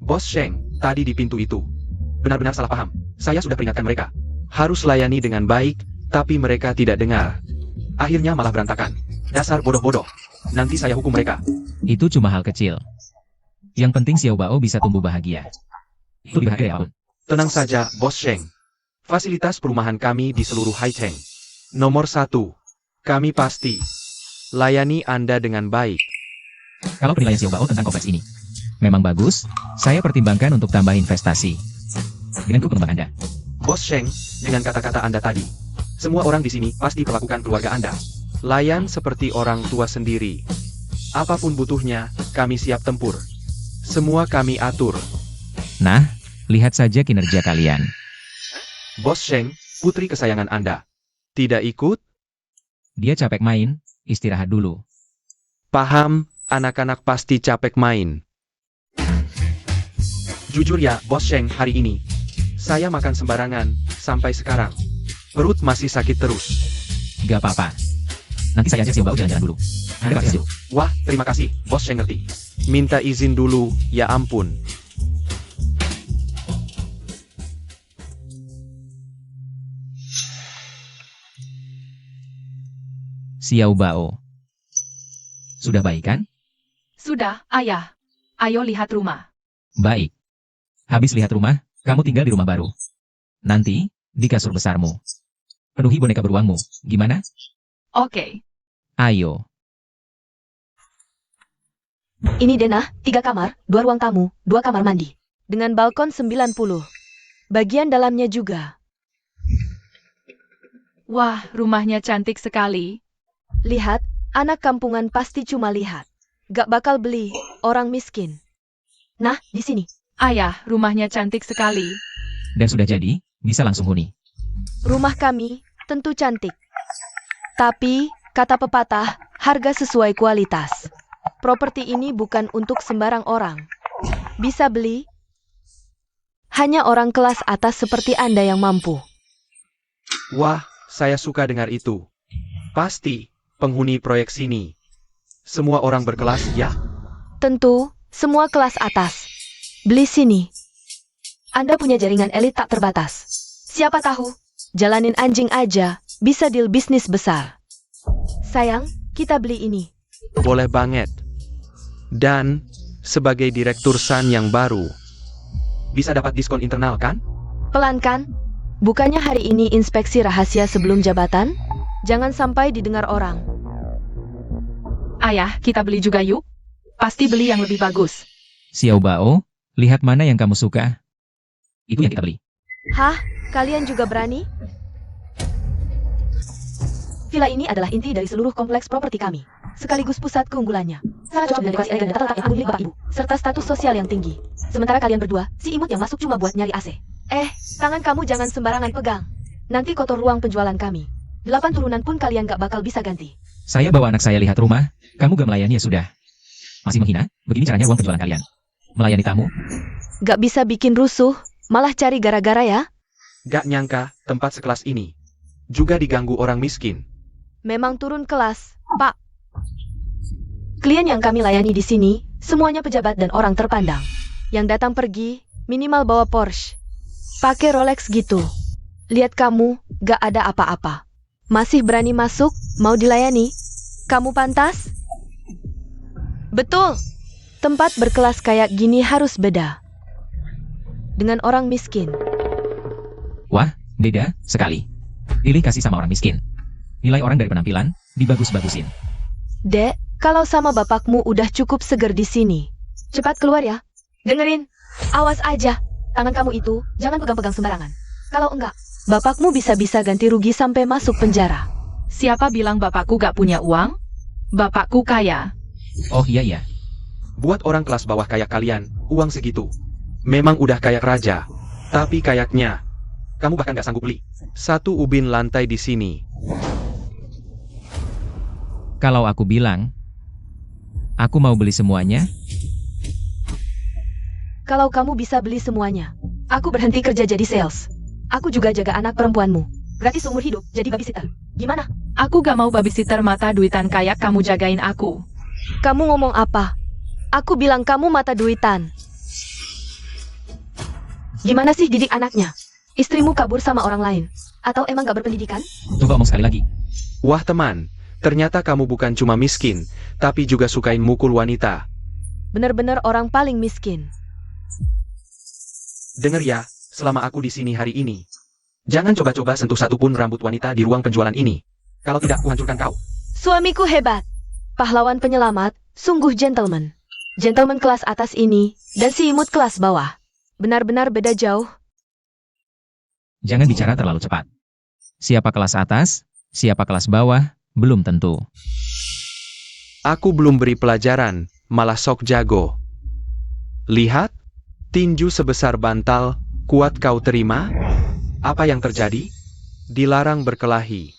Bos Sheng, tadi di pintu itu. Benar-benar salah paham. Saya sudah peringatkan mereka. Harus layani dengan baik, tapi mereka tidak dengar. Akhirnya malah berantakan. Dasar bodoh-bodoh. Nanti saya hukum mereka. Itu cuma hal kecil. Yang penting Xiao Bao bisa tumbuh bahagia. Itu lebih bahagia ya, Om. Tenang saja, Bos Sheng. Fasilitas perumahan kami di seluruh Haicheng. Nomor 1. Kami pasti layani Anda dengan baik. Kalau penilaian Xiao Bao tentang kompleks ini memang bagus, saya pertimbangkan untuk tambah investasi. Dengan grup pengembang Anda. Bos Sheng, dengan kata-kata Anda tadi, semua orang di sini pasti perlakukan keluarga Anda. Layan seperti orang tua sendiri. Apapun butuhnya, kami siap tempur. Semua kami atur. Nah, lihat saja kinerja kalian. Bos Sheng, putri kesayangan Anda. Tidak ikut? Dia capek main, istirahat dulu. Paham, anak-anak pasti capek main. Jujur ya, Bos Sheng, hari ini saya makan sembarangan, sampai sekarang. Perut masih sakit terus. Gak apa-apa. Nanti saya ajak Xiao Bao jalan-jalan dulu. Anda pasti setuju. Wah, terima kasih, Bos Sheng ngerti. Minta izin dulu, ya ampun. Xiao Bao. Sudah baik kan? Sudah, ayah. Ayo lihat rumah. Baik. Habis lihat rumah, kamu tinggal di rumah baru. Nanti, di kasur besarmu. Penuhi boneka beruangmu. Gimana? Oke. Ayo. Ini denah, 3 kamar, 2 ruang tamu, 2 kamar mandi. Dengan balkon 90. Bagian dalamnya juga. Wah, rumahnya cantik sekali. Lihat, anak kampungan pasti cuma lihat. Gak bakal beli, orang miskin. Nah, di sini. Ayah, rumahnya cantik sekali. Dan sudah jadi, bisa langsung huni. Rumah kami, tentu cantik. Tapi, kata pepatah, harga sesuai kualitas. Properti ini bukan untuk sembarang orang. Bisa beli, hanya orang kelas atas seperti Anda yang mampu. Wah, saya suka dengar itu. Pasti, penghuni proyek sini. Semua orang berkelas, ya? Tentu, semua kelas atas. Beli sini. Anda punya jaringan elit tak terbatas. Siapa tahu, Jalanin anjing aja, bisa deal bisnis besar. Sayang, kita beli ini. Boleh banget. Dan, sebagai direktur Sun yang baru, bisa dapat diskon internal kan? Pelan kan? Bukannya hari ini inspeksi rahasia sebelum jabatan? Jangan sampai didengar orang. Ayah, kita beli juga yuk. Pasti beli yang lebih bagus. Xiao Bao, lihat mana yang kamu suka. Itu yang kita beli. Hah? Kalian juga berani? Villa ini adalah inti dari seluruh kompleks properti kami, sekaligus pusat keunggulannya. Sangat cocok dengan dekorasi elegan dan tata letak yang anggun milik bapak ibu, serta status sosial yang tinggi. Sementara kalian berdua, si imut yang masuk cuma buat nyari AC. Tangan kamu jangan sembarangan pegang. Nanti kotor ruang penjualan kami. 8 turunan pun kalian gak bakal bisa ganti. Saya bawa anak saya lihat rumah, kamu gak melayani ya sudah. Masih menghina? Begini caranya uang penjualan kalian. Melayani tamu? Gak bisa bikin rusuh, malah cari gara-gara ya? Gak nyangka, tempat sekelas ini juga diganggu orang miskin. Memang turun kelas, Pak. Klien yang kami layani di sini, semuanya pejabat dan orang terpandang. Yang datang pergi, minimal bawa Porsche. Pakai Rolex gitu. Lihat kamu, gak ada apa-apa. Masih berani masuk, mau dilayani? Kamu pantas? Betul. Tempat berkelas kayak gini harus beda dengan orang miskin. Wah, beda sekali. Pilih kasih sama orang miskin. Nilai orang dari penampilan, dibagus-bagusin. Dek, kalau sama bapakmu udah cukup seger di sini. Cepat keluar ya. Dengerin, awas aja. Tangan kamu itu jangan pegang-pegang sembarangan. Kalau enggak, bapakmu bisa-bisa ganti rugi sampai masuk penjara. Siapa bilang bapakku gak punya uang? Bapakku kaya. Oh iya. Buat orang kelas bawah kayak kalian, uang segitu memang udah kayak raja. Tapi kayaknya kamu bahkan gak sanggup beli 1 ubin lantai di sini. Kalau aku bilang, aku mau beli semuanya, Kalau kamu bisa beli semuanya, aku berhenti kerja jadi sales. Aku juga jaga anak perempuanmu. Gratis seumur hidup, jadi babysitter. Gimana? Aku gak mau babysitter mata duitan kayak kamu jagain aku. Kamu ngomong apa? Aku bilang kamu mata duitan. Gimana sih didik anaknya? Istrimu kabur sama orang lain? Atau emang gak berpendidikan? coba omong sekali lagi. Wah teman, ternyata kamu bukan cuma miskin, tapi juga sukain mukul wanita. Bener-bener orang paling miskin. Dengar ya, selama aku di sini hari ini, jangan coba-coba sentuh satupun rambut wanita di ruang penjualan ini. Kalau tidak, kuhancurkan kau. Suamiku hebat. Pahlawan penyelamat, sungguh gentleman. Gentleman kelas atas ini, dan si imut kelas bawah. Benar-benar beda jauh. Jangan bicara terlalu cepat. Siapa kelas atas, siapa kelas bawah, belum tentu. Aku belum beri pelajaran, malah sok jago. Lihat, tinju sebesar bantal, kuat kau terima? Apa yang terjadi? Dilarang berkelahi.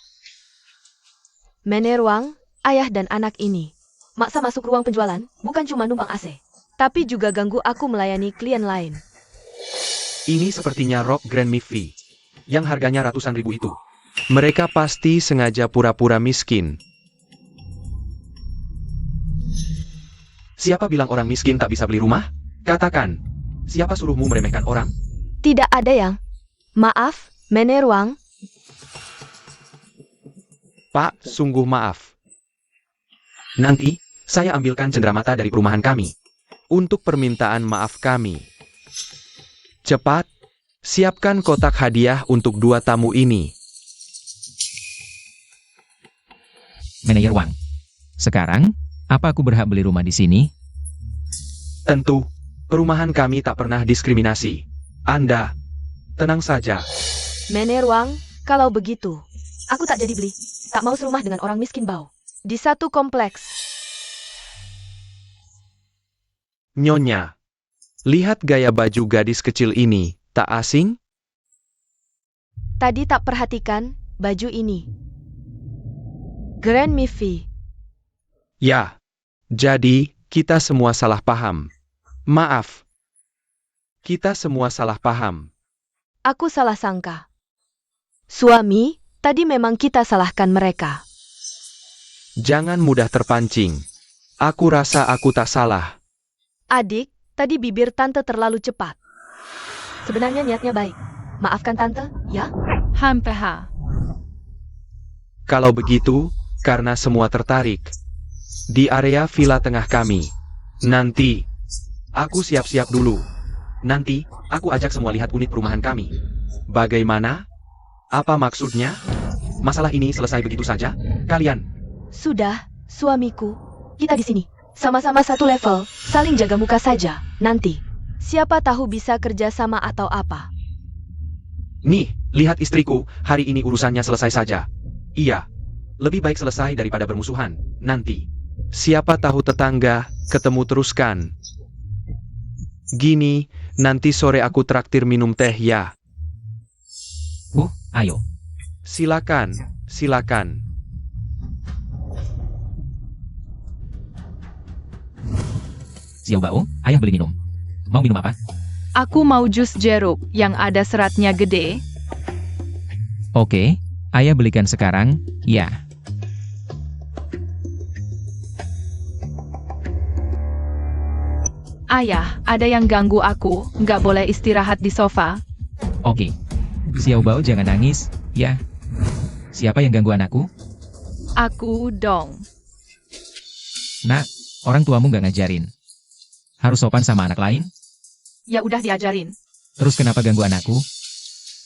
Meneruang, ayah dan anak ini. Maksa masuk ruang penjualan, bukan cuma numpang AC. Tapi juga ganggu aku melayani klien lain. Ini sepertinya rok Grand Miffy, yang harganya ratusan ribu itu. Mereka pasti sengaja pura-pura miskin. Siapa bilang orang miskin tak bisa beli rumah? Katakan, siapa suruhmu meremehkan orang? Tidak ada yang. Maaf, Meneruang. Pak, sungguh maaf. Nanti, saya ambilkan cenderamata dari perumahan kami. Untuk permintaan maaf kami. Cepat, siapkan kotak hadiah untuk 2 tamu ini. Manajer Wang. Sekarang, apa aku berhak beli rumah di sini? Tentu, perumahan kami tak pernah diskriminasi. Anda, tenang saja. Meneruang, kalau begitu, aku tak jadi beli. Tak mau serumah dengan orang miskin bau. Di satu kompleks. Nyonya, lihat gaya baju gadis kecil ini, tak asing? Tadi tak perhatikan baju ini. Grand Miffy. Ya, jadi kita semua salah paham. Maaf. Kita semua salah paham. Aku salah sangka. Suami, tadi memang kita salahkan mereka. Jangan mudah terpancing. Aku rasa aku tak salah. Adik, tadi bibir tante terlalu cepat. Sebenarnya niatnya baik. Maafkan tante, ya? Hampeha. Kalau begitu, karena semua tertarik di area villa tengah kami. Nanti, aku siap-siap dulu. Nanti, aku ajak semua lihat unit perumahan kami. Bagaimana? Apa maksudnya? Masalah ini selesai begitu saja? Kalian, Sudah, suamiku. Kita di sini. Sama-sama satu level, saling jaga muka saja. Nanti, siapa tahu bisa kerja sama atau apa. nih, lihat istriku, hari ini urusannya selesai saja. Iya, lebih baik selesai daripada bermusuhan. Nanti, siapa tahu tetangga, ketemu teruskan. Gini, nanti sore aku traktir minum teh ya. Ayo. Silakan, silakan. Xiaobao, ayah beli minum. Mau minum apa? Aku mau jus jeruk yang ada seratnya gede. Oke, ayah belikan sekarang, ya. Ayah, ada yang ganggu aku, nggak boleh istirahat di sofa. Oke. Xiaobao jangan nangis, ya. Siapa yang ganggu anakku? Aku dong. Nak, orang tuamu nggak ngajarin. Harus sopan sama anak lain? Ya udah diajarin. Terus kenapa ganggu anakku?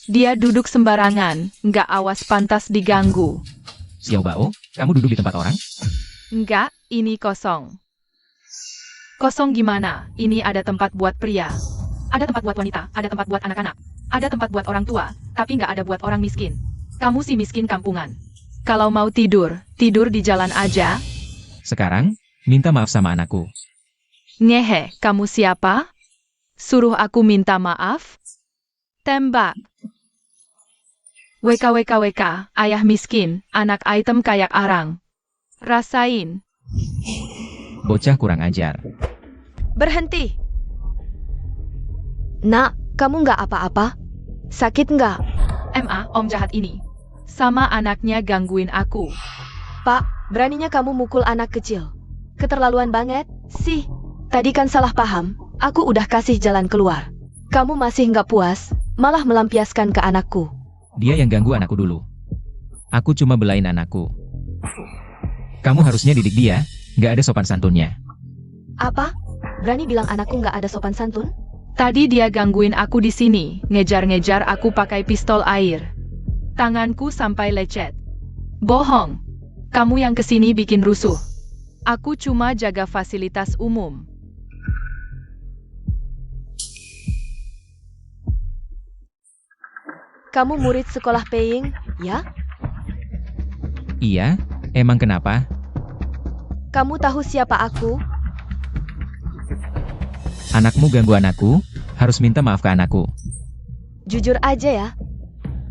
Dia duduk sembarangan, nggak awas pantas diganggu. Xiaobao, kamu duduk di tempat orang? Nggak, ini kosong. Kosong gimana? Ini ada tempat buat pria. Ada tempat buat wanita, ada tempat buat anak-anak. Ada tempat buat orang tua, tapi nggak ada buat orang miskin. Kamu si miskin kampungan. Kalau mau tidur, tidur di jalan aja. Sekarang, minta maaf sama anakku. Ngehe, kamu siapa? Suruh aku minta maaf? Tembak. WKWKWK, ayah miskin, anak item kayak arang. Rasain. Bocah kurang ajar. Berhenti. Nak, kamu nggak apa-apa? Sakit nggak? Om jahat ini. Sama anaknya gangguin aku. Pak, beraninya kamu mukul anak kecil. Keterlaluan banget, sih. Tadi kan salah paham, aku udah kasih jalan keluar. Kamu masih nggak puas, malah melampiaskan ke anakku. Dia yang ganggu anakku dulu. Aku cuma belain anakku. Kamu harusnya didik dia, nggak ada sopan santunnya. Apa? Berani bilang anakku nggak ada sopan santun? Tadi dia gangguin aku di sini, ngejar-ngejar aku pakai pistol air. Tanganku sampai lecet. Bohong. Kamu yang kesini bikin rusuh. Aku cuma jaga fasilitas umum. Kamu murid sekolah paying, ya? Iya, emang kenapa? Kamu tahu siapa aku? Anakmu ganggu anakku, harus minta maaf ke anakku. Jujur aja ya.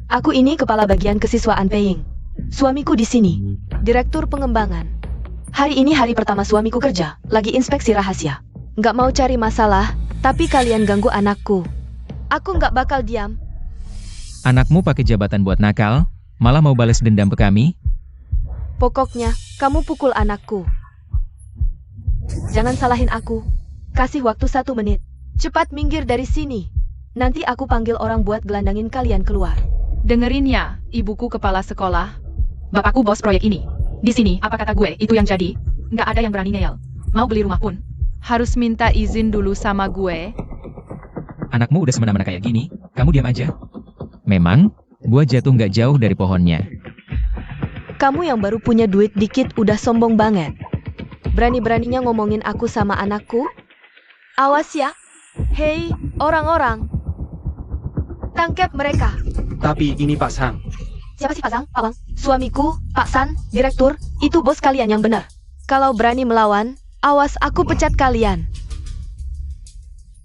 Aku ini kepala bagian kesiswaan paying. Suamiku di sini, direktur pengembangan. Hari ini hari pertama suamiku kerja, lagi inspeksi rahasia. Nggak mau cari masalah, tapi kalian ganggu anakku. Aku nggak bakal diam. Anakmu pakai jabatan buat nakal, malah mau balas dendam ke kami? Pokoknya, kamu pukul anakku. Jangan salahin aku. Kasih waktu 1 menit. Cepat minggir dari sini. Nanti aku panggil orang buat gelandangin kalian keluar. Dengerin ya, ibuku kepala sekolah. Bapakku bos proyek ini. Di sini, apa kata gue, itu yang jadi. Nggak ada yang berani ngeyel. Mau beli rumah pun, harus minta izin dulu sama gue. Anakmu udah semena-mena kayak gini, kamu diam aja. Memang, buah jatuh nggak jauh dari pohonnya. Kamu yang baru punya duit dikit udah sombong banget. Berani-beraninya ngomongin aku sama anakku? Awas ya. Hei, orang-orang. Tangkap mereka. Tapi ini Pak Sang. Siapa sih Pak Sang? Pak Wang? Suamiku, Pak San, direktur, itu bos kalian yang benar. Kalau berani melawan, awas aku pecat kalian.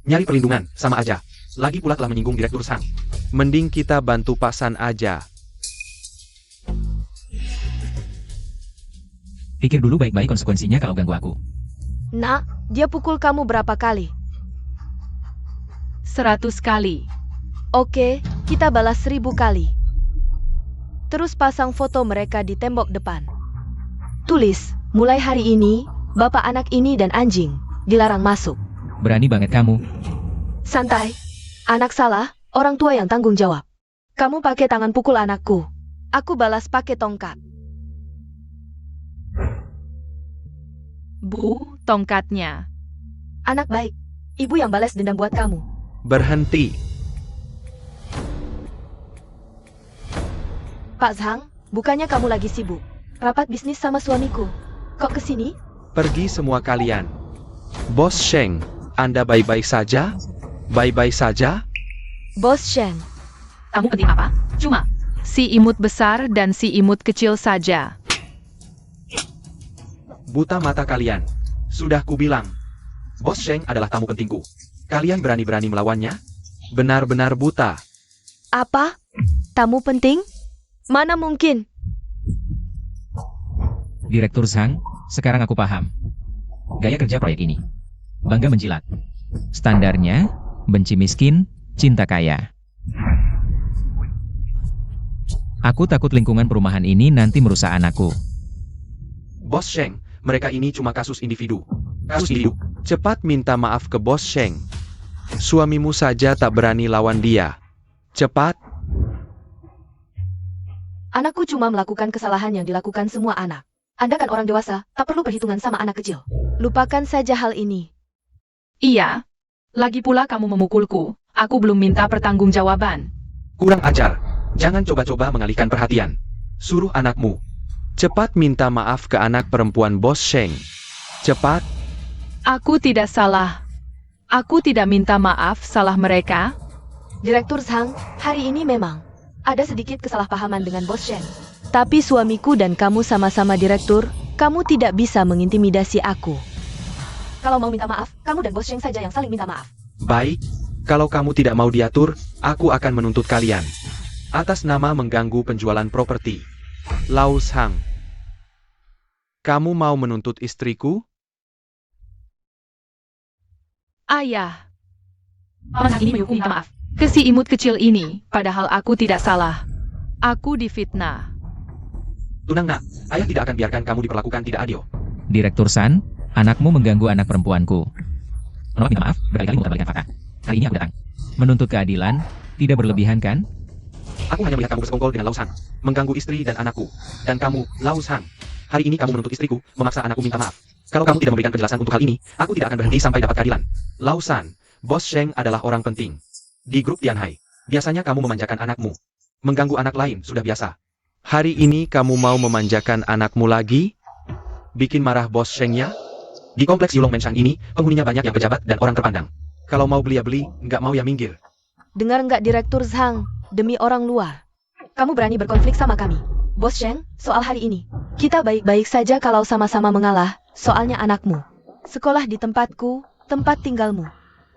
Nyari perlindungan, sama aja. Lagi pula telah menyinggung Direktur Sang. Mending kita bantu Pak San aja. Pikir dulu baik-baik konsekuensinya kalau ganggu aku. Nak, dia pukul kamu berapa kali? 100 kali. Oke, kita balas 1000 kali. Terus pasang foto mereka di tembok depan. Tulis, mulai hari ini, bapak anak ini dan anjing dilarang masuk. Berani banget kamu. Santai. Anak salah, orang tua yang tanggung jawab. Kamu pakai tangan pukul anakku. Aku balas pakai tongkat. Bu, tongkatnya. Anak baik. Ibu yang balas dendam buat kamu. Berhenti. Pak Zhang, bukannya kamu lagi sibuk? Rapat bisnis sama suamiku. Kok kesini? Pergi semua kalian. Bos Sheng, Anda baik-baik saja? Baik-baik saja? Bos Sheng. Kamu penting apa? Cuma si imut besar dan si imut kecil saja. Buta mata kalian. Sudah kubilang. Bos Sheng adalah tamu pentingku. Kalian berani-berani melawannya? Benar-benar buta. Apa? Tamu penting? Mana mungkin? Direktur Zhang, sekarang aku paham. Gaya kerja proyek ini. Bangga menjilat. Standarnya, benci miskin, cinta kaya. Aku takut lingkungan perumahan ini nanti merusak anakku. Bos Sheng, mereka ini cuma kasus individu. Kasus individu. Cepat minta maaf ke Bos Sheng. Suamimu saja tak berani lawan dia. Cepat. Anakku cuma melakukan kesalahan yang dilakukan semua anak. Anda kan orang dewasa, tak perlu perhitungan sama anak kecil. Lupakan saja hal ini. Iya. Lagi pula kamu memukulku. Aku belum minta pertanggungjawaban. Kurang ajar. Jangan coba-coba mengalihkan perhatian. Suruh anakmu. Cepat minta maaf ke anak perempuan Bos Sheng. Cepat. Aku tidak salah. Aku tidak minta maaf, salah mereka. Direktur Zhang, hari ini memang ada sedikit kesalahpahaman dengan Bos Sheng. Tapi suamiku dan kamu sama-sama direktur, kamu tidak bisa mengintimidasi aku. Kalau mau minta maaf, kamu dan Bos Sheng saja yang saling minta maaf. Baik. Kalau kamu tidak mau diatur, aku akan menuntut kalian. Atas nama mengganggu penjualan properti. Lau Zhang. Kamu mau menuntut istriku? Ayah. Paman ini meyuku minta maaf. Ke si imut kecil ini, padahal aku tidak salah. Aku difitnah. Tunang nak, ayah tidak akan biarkan kamu diperlakukan tidak adil. Direktur San, anakmu mengganggu anak perempuanku. Menolak minta maaf, berkali-kali memutarbalikkan fakta. Kali ini aku datang. Menuntut keadilan, tidak berlebihan kan? Aku hanya melihat kamu bersekongkol dengan Lau Zhang, mengganggu istri dan anakku. Dan kamu, Lau Zhang, hari ini kamu menuntut istriku, memaksa anakku minta maaf. Kalau kamu tidak memberikan penjelasan untuk hal ini, aku tidak akan berhenti sampai dapat keadilan. Lau Zhang, Bos Sheng adalah orang penting. Di grup Tianhai, biasanya kamu memanjakan anakmu. Mengganggu anak lain sudah biasa. Hari ini kamu mau memanjakan anakmu lagi? Bikin marah Bos Sheng-nya? Di kompleks Yulong Menshang ini, penghuninya banyak yang pejabat dan orang terpandang. Kalau mau beli ya beli, nggak mau ya minggir. Dengar nggak Direktur Zhang? Demi orang luar. Kamu berani berkonflik sama kami. Bos Sheng, soal hari ini. Kita baik-baik saja kalau sama-sama mengalah, soalnya anakmu. Sekolah di tempatku, tempat tinggalmu.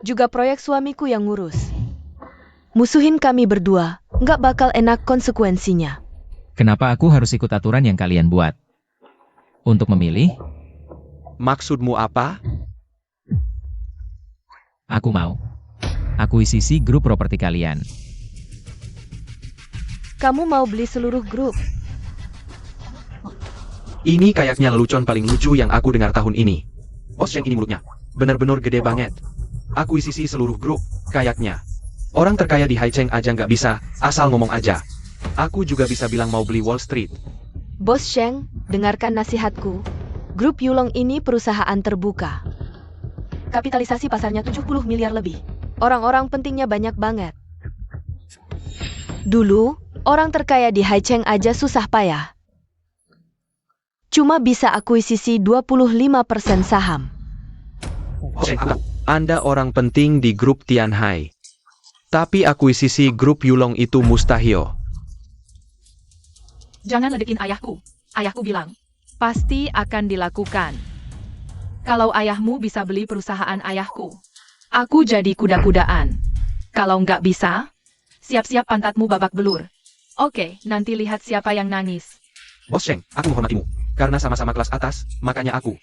Juga proyek suamiku yang ngurus. Musuhin kami berdua, nggak bakal enak konsekuensinya. Kenapa aku harus ikut aturan yang kalian buat? Untuk memilih, Maksudmu apa? aku mau akuisisi grup properti kalian. Kamu mau beli seluruh grup. Ini kayaknya lelucon paling lucu yang aku dengar tahun ini. Bos Sheng ini mulutnya benar-benar gede banget. Akuisisi seluruh grup, kayaknya. Orang terkaya di Haicheng aja nggak bisa, asal ngomong aja. Aku juga bisa bilang mau beli Wall Street. Bos Sheng, dengarkan nasihatku. Grup Yulong ini perusahaan terbuka. Kapitalisasi pasarnya 70 miliar lebih. Orang-orang pentingnya banyak banget. Dulu, orang terkaya di Haicheng aja susah payah. Cuma bisa akuisisi 25% saham. Bos Sheng, Anda orang penting di grup Tianhai. Tapi akuisisi grup Yulong itu mustahil. Jangan ledekin ayahku. Ayahku bilang, pasti akan dilakukan. Kalau ayahmu bisa beli perusahaan ayahku, aku jadi kuda-kudaan. Kalau nggak bisa, siap-siap pantatmu babak belur. Oke, nanti lihat siapa yang nangis. Bos Sheng, aku menghormatimu. Karena sama-sama kelas atas, makanya aku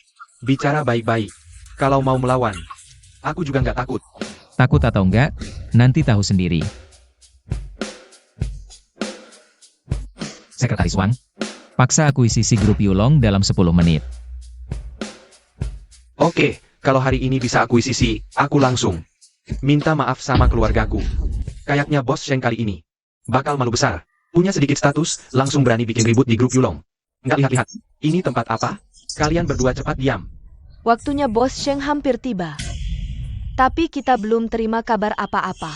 bicara baik-baik. Kalau mau melawan, aku juga nggak takut. Takut atau enggak, nanti tahu sendiri. Sekretaris Wang, paksa akuisisi grup Yulong dalam 10 menit. Oke, kalau hari ini bisa akuisisi, aku langsung minta maaf sama keluargaku. Kayaknya Bos Sheng kali ini bakal malu besar. Punya sedikit status, langsung berani bikin ribut di grup Yulong. Nggak lihat-lihat. Ini tempat apa? Kalian berdua cepat diam. Waktunya Bos Sheng hampir tiba. Tapi kita belum terima kabar apa-apa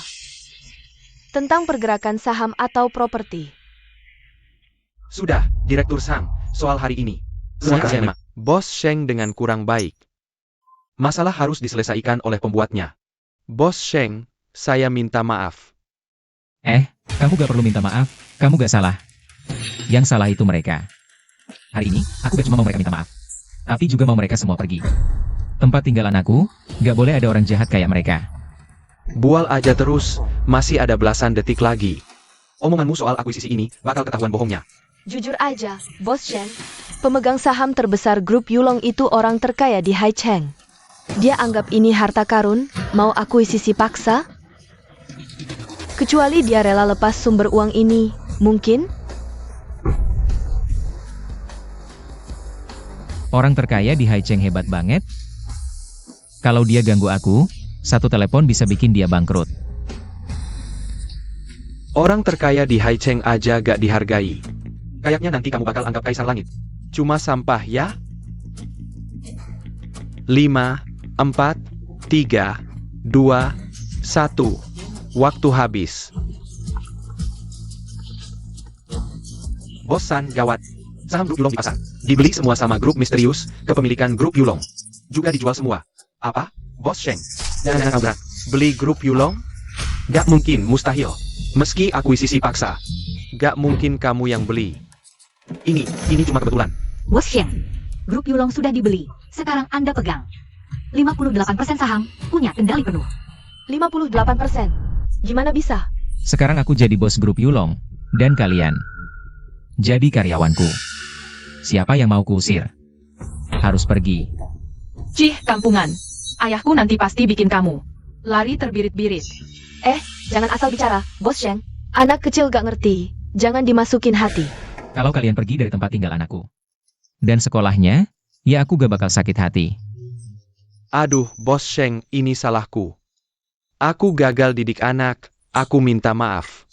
tentang pergerakan saham atau properti. Sudah, Direktur Sang, soal hari ini. Saya terima. Bos Sheng dengan kurang baik. Masalah harus diselesaikan oleh pembuatnya. Bos Sheng, saya minta maaf. Kamu gak perlu minta maaf, kamu gak salah. Yang salah itu mereka. Hari ini, aku gak cuma mau mereka minta maaf, tapi juga mau mereka semua pergi. Tempat tinggalan aku, gak boleh ada orang jahat kayak mereka. Bual aja terus, masih ada belasan detik lagi. Omonganmu soal akuisisi ini bakal ketahuan bohongnya. Jujur aja, Bos Sheng, pemegang saham terbesar grup Yulong itu orang terkaya di Haicheng. Dia anggap ini harta karun, mau akuisisi paksa? Kecuali dia rela lepas sumber uang ini, mungkin? Orang terkaya di Haicheng hebat banget. Kalau dia ganggu aku, satu telepon bisa bikin dia bangkrut. Orang terkaya di Haicheng aja gak dihargai. Kayaknya nanti kamu bakal anggap kaisar langit. Cuma sampah ya? 5, 4, 3, 2, 1. Waktu habis. Bosan, gawat. Saham grup Yulong di pasar. Dibeli semua sama grup misterius, kepemilikan grup Yulong. Juga dijual semua. Apa? Bos Sheng? Jangan berat. Beli grup Yulong? Gak mungkin, mustahil. Meski akuisisi paksa. Gak mungkin kamu yang beli. Ini cuma kebetulan. Bos Sheng, grup Yulong sudah dibeli. Sekarang Anda pegang. 58% saham, punya kendali penuh. 58%. Gimana bisa? Sekarang aku jadi bos grup Yulong, dan kalian jadi karyawanku. Siapa yang mau kuusir? Harus pergi. Cih, kampungan. Ayahku nanti pasti bikin kamu lari terbirit-birit. Jangan asal bicara, Bos Sheng. Anak kecil gak ngerti, jangan dimasukin hati. Kalau kalian pergi dari tempat tinggal anakku dan sekolahnya, ya aku gak bakal sakit hati. Aduh, Bos Sheng, ini salahku. Aku gagal didik anak, aku minta maaf.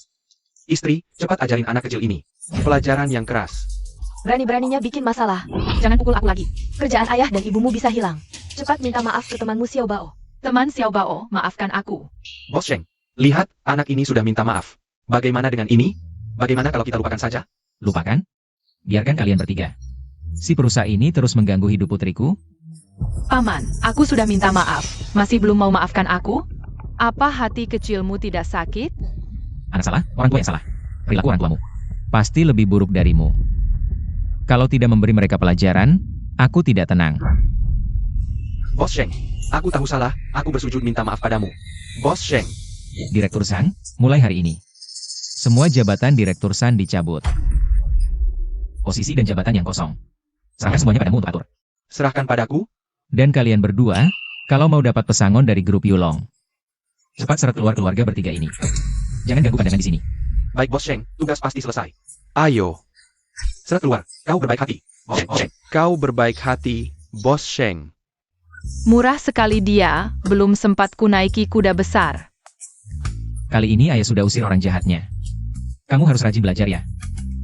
Istri, cepat ajarin anak kecil ini pelajaran yang keras. Berani-beraninya bikin masalah. Jangan pukul aku lagi. Kerjaan ayah dan ibumu bisa hilang. Cepat minta maaf ke temanmu Xiao Bao. Teman Xiao Bao, maafkan aku. Bos Sheng, lihat, anak ini sudah minta maaf. Bagaimana dengan ini? Bagaimana kalau kita lupakan saja? Lupakan? Biarkan kalian bertiga. Si perusahaan ini terus mengganggu hidup putriku. Paman, aku sudah minta maaf. Masih belum mau maafkan aku? Apa hati kecilmu tidak sakit? Anak salah, orang tua yang salah. Perilaku orang tuamu pasti lebih buruk darimu. Kalau tidak memberi mereka pelajaran, aku tidak tenang. Bos Sheng, aku tahu salah, aku bersujud minta maaf padamu. Bos Sheng. Direktur San, mulai hari ini, semua jabatan Direktur San dicabut. Posisi dan jabatan yang kosong, serahkan semuanya padamu untuk atur. Serahkan padaku? Dan kalian berdua, kalau mau dapat pesangon dari grup Yulong, cepat seret keluar keluarga bertiga ini. Jangan ganggu pandangan di sini. Baik Bos Sheng, tugas pasti selesai. Ayo. Seret keluar, kau berbaik hati. Bos Sheng. Kau berbaik hati, Bos Sheng. Murah sekali dia, belum sempat kunaiki kuda besar. Kali ini ayah sudah usir orang jahatnya. Kamu harus rajin belajar ya.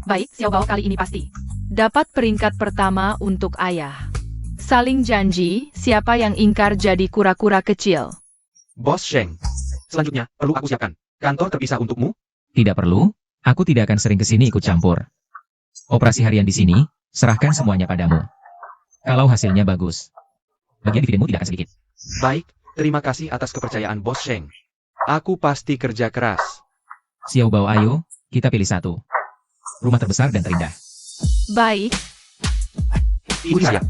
Baik, Xiao Bao kali ini pasti dapat peringkat pertama untuk ayah. Saling janji, siapa yang ingkar jadi kura-kura kecil. Bos Sheng. Selanjutnya, perlu aku siapkan kantor terpisah untukmu? Tidak perlu, aku tidak akan sering ke sini ikut campur. Operasi harian di sini, serahkan semuanya padamu. Kalau hasilnya bagus, bagian dividenmu tidak akan sedikit. Baik, terima kasih atas kepercayaan Bos Sheng. Aku pasti kerja keras. Xiao Bao, ayo, kita pilih satu. Rumah terbesar dan terindah. Baik, Ikuti saya.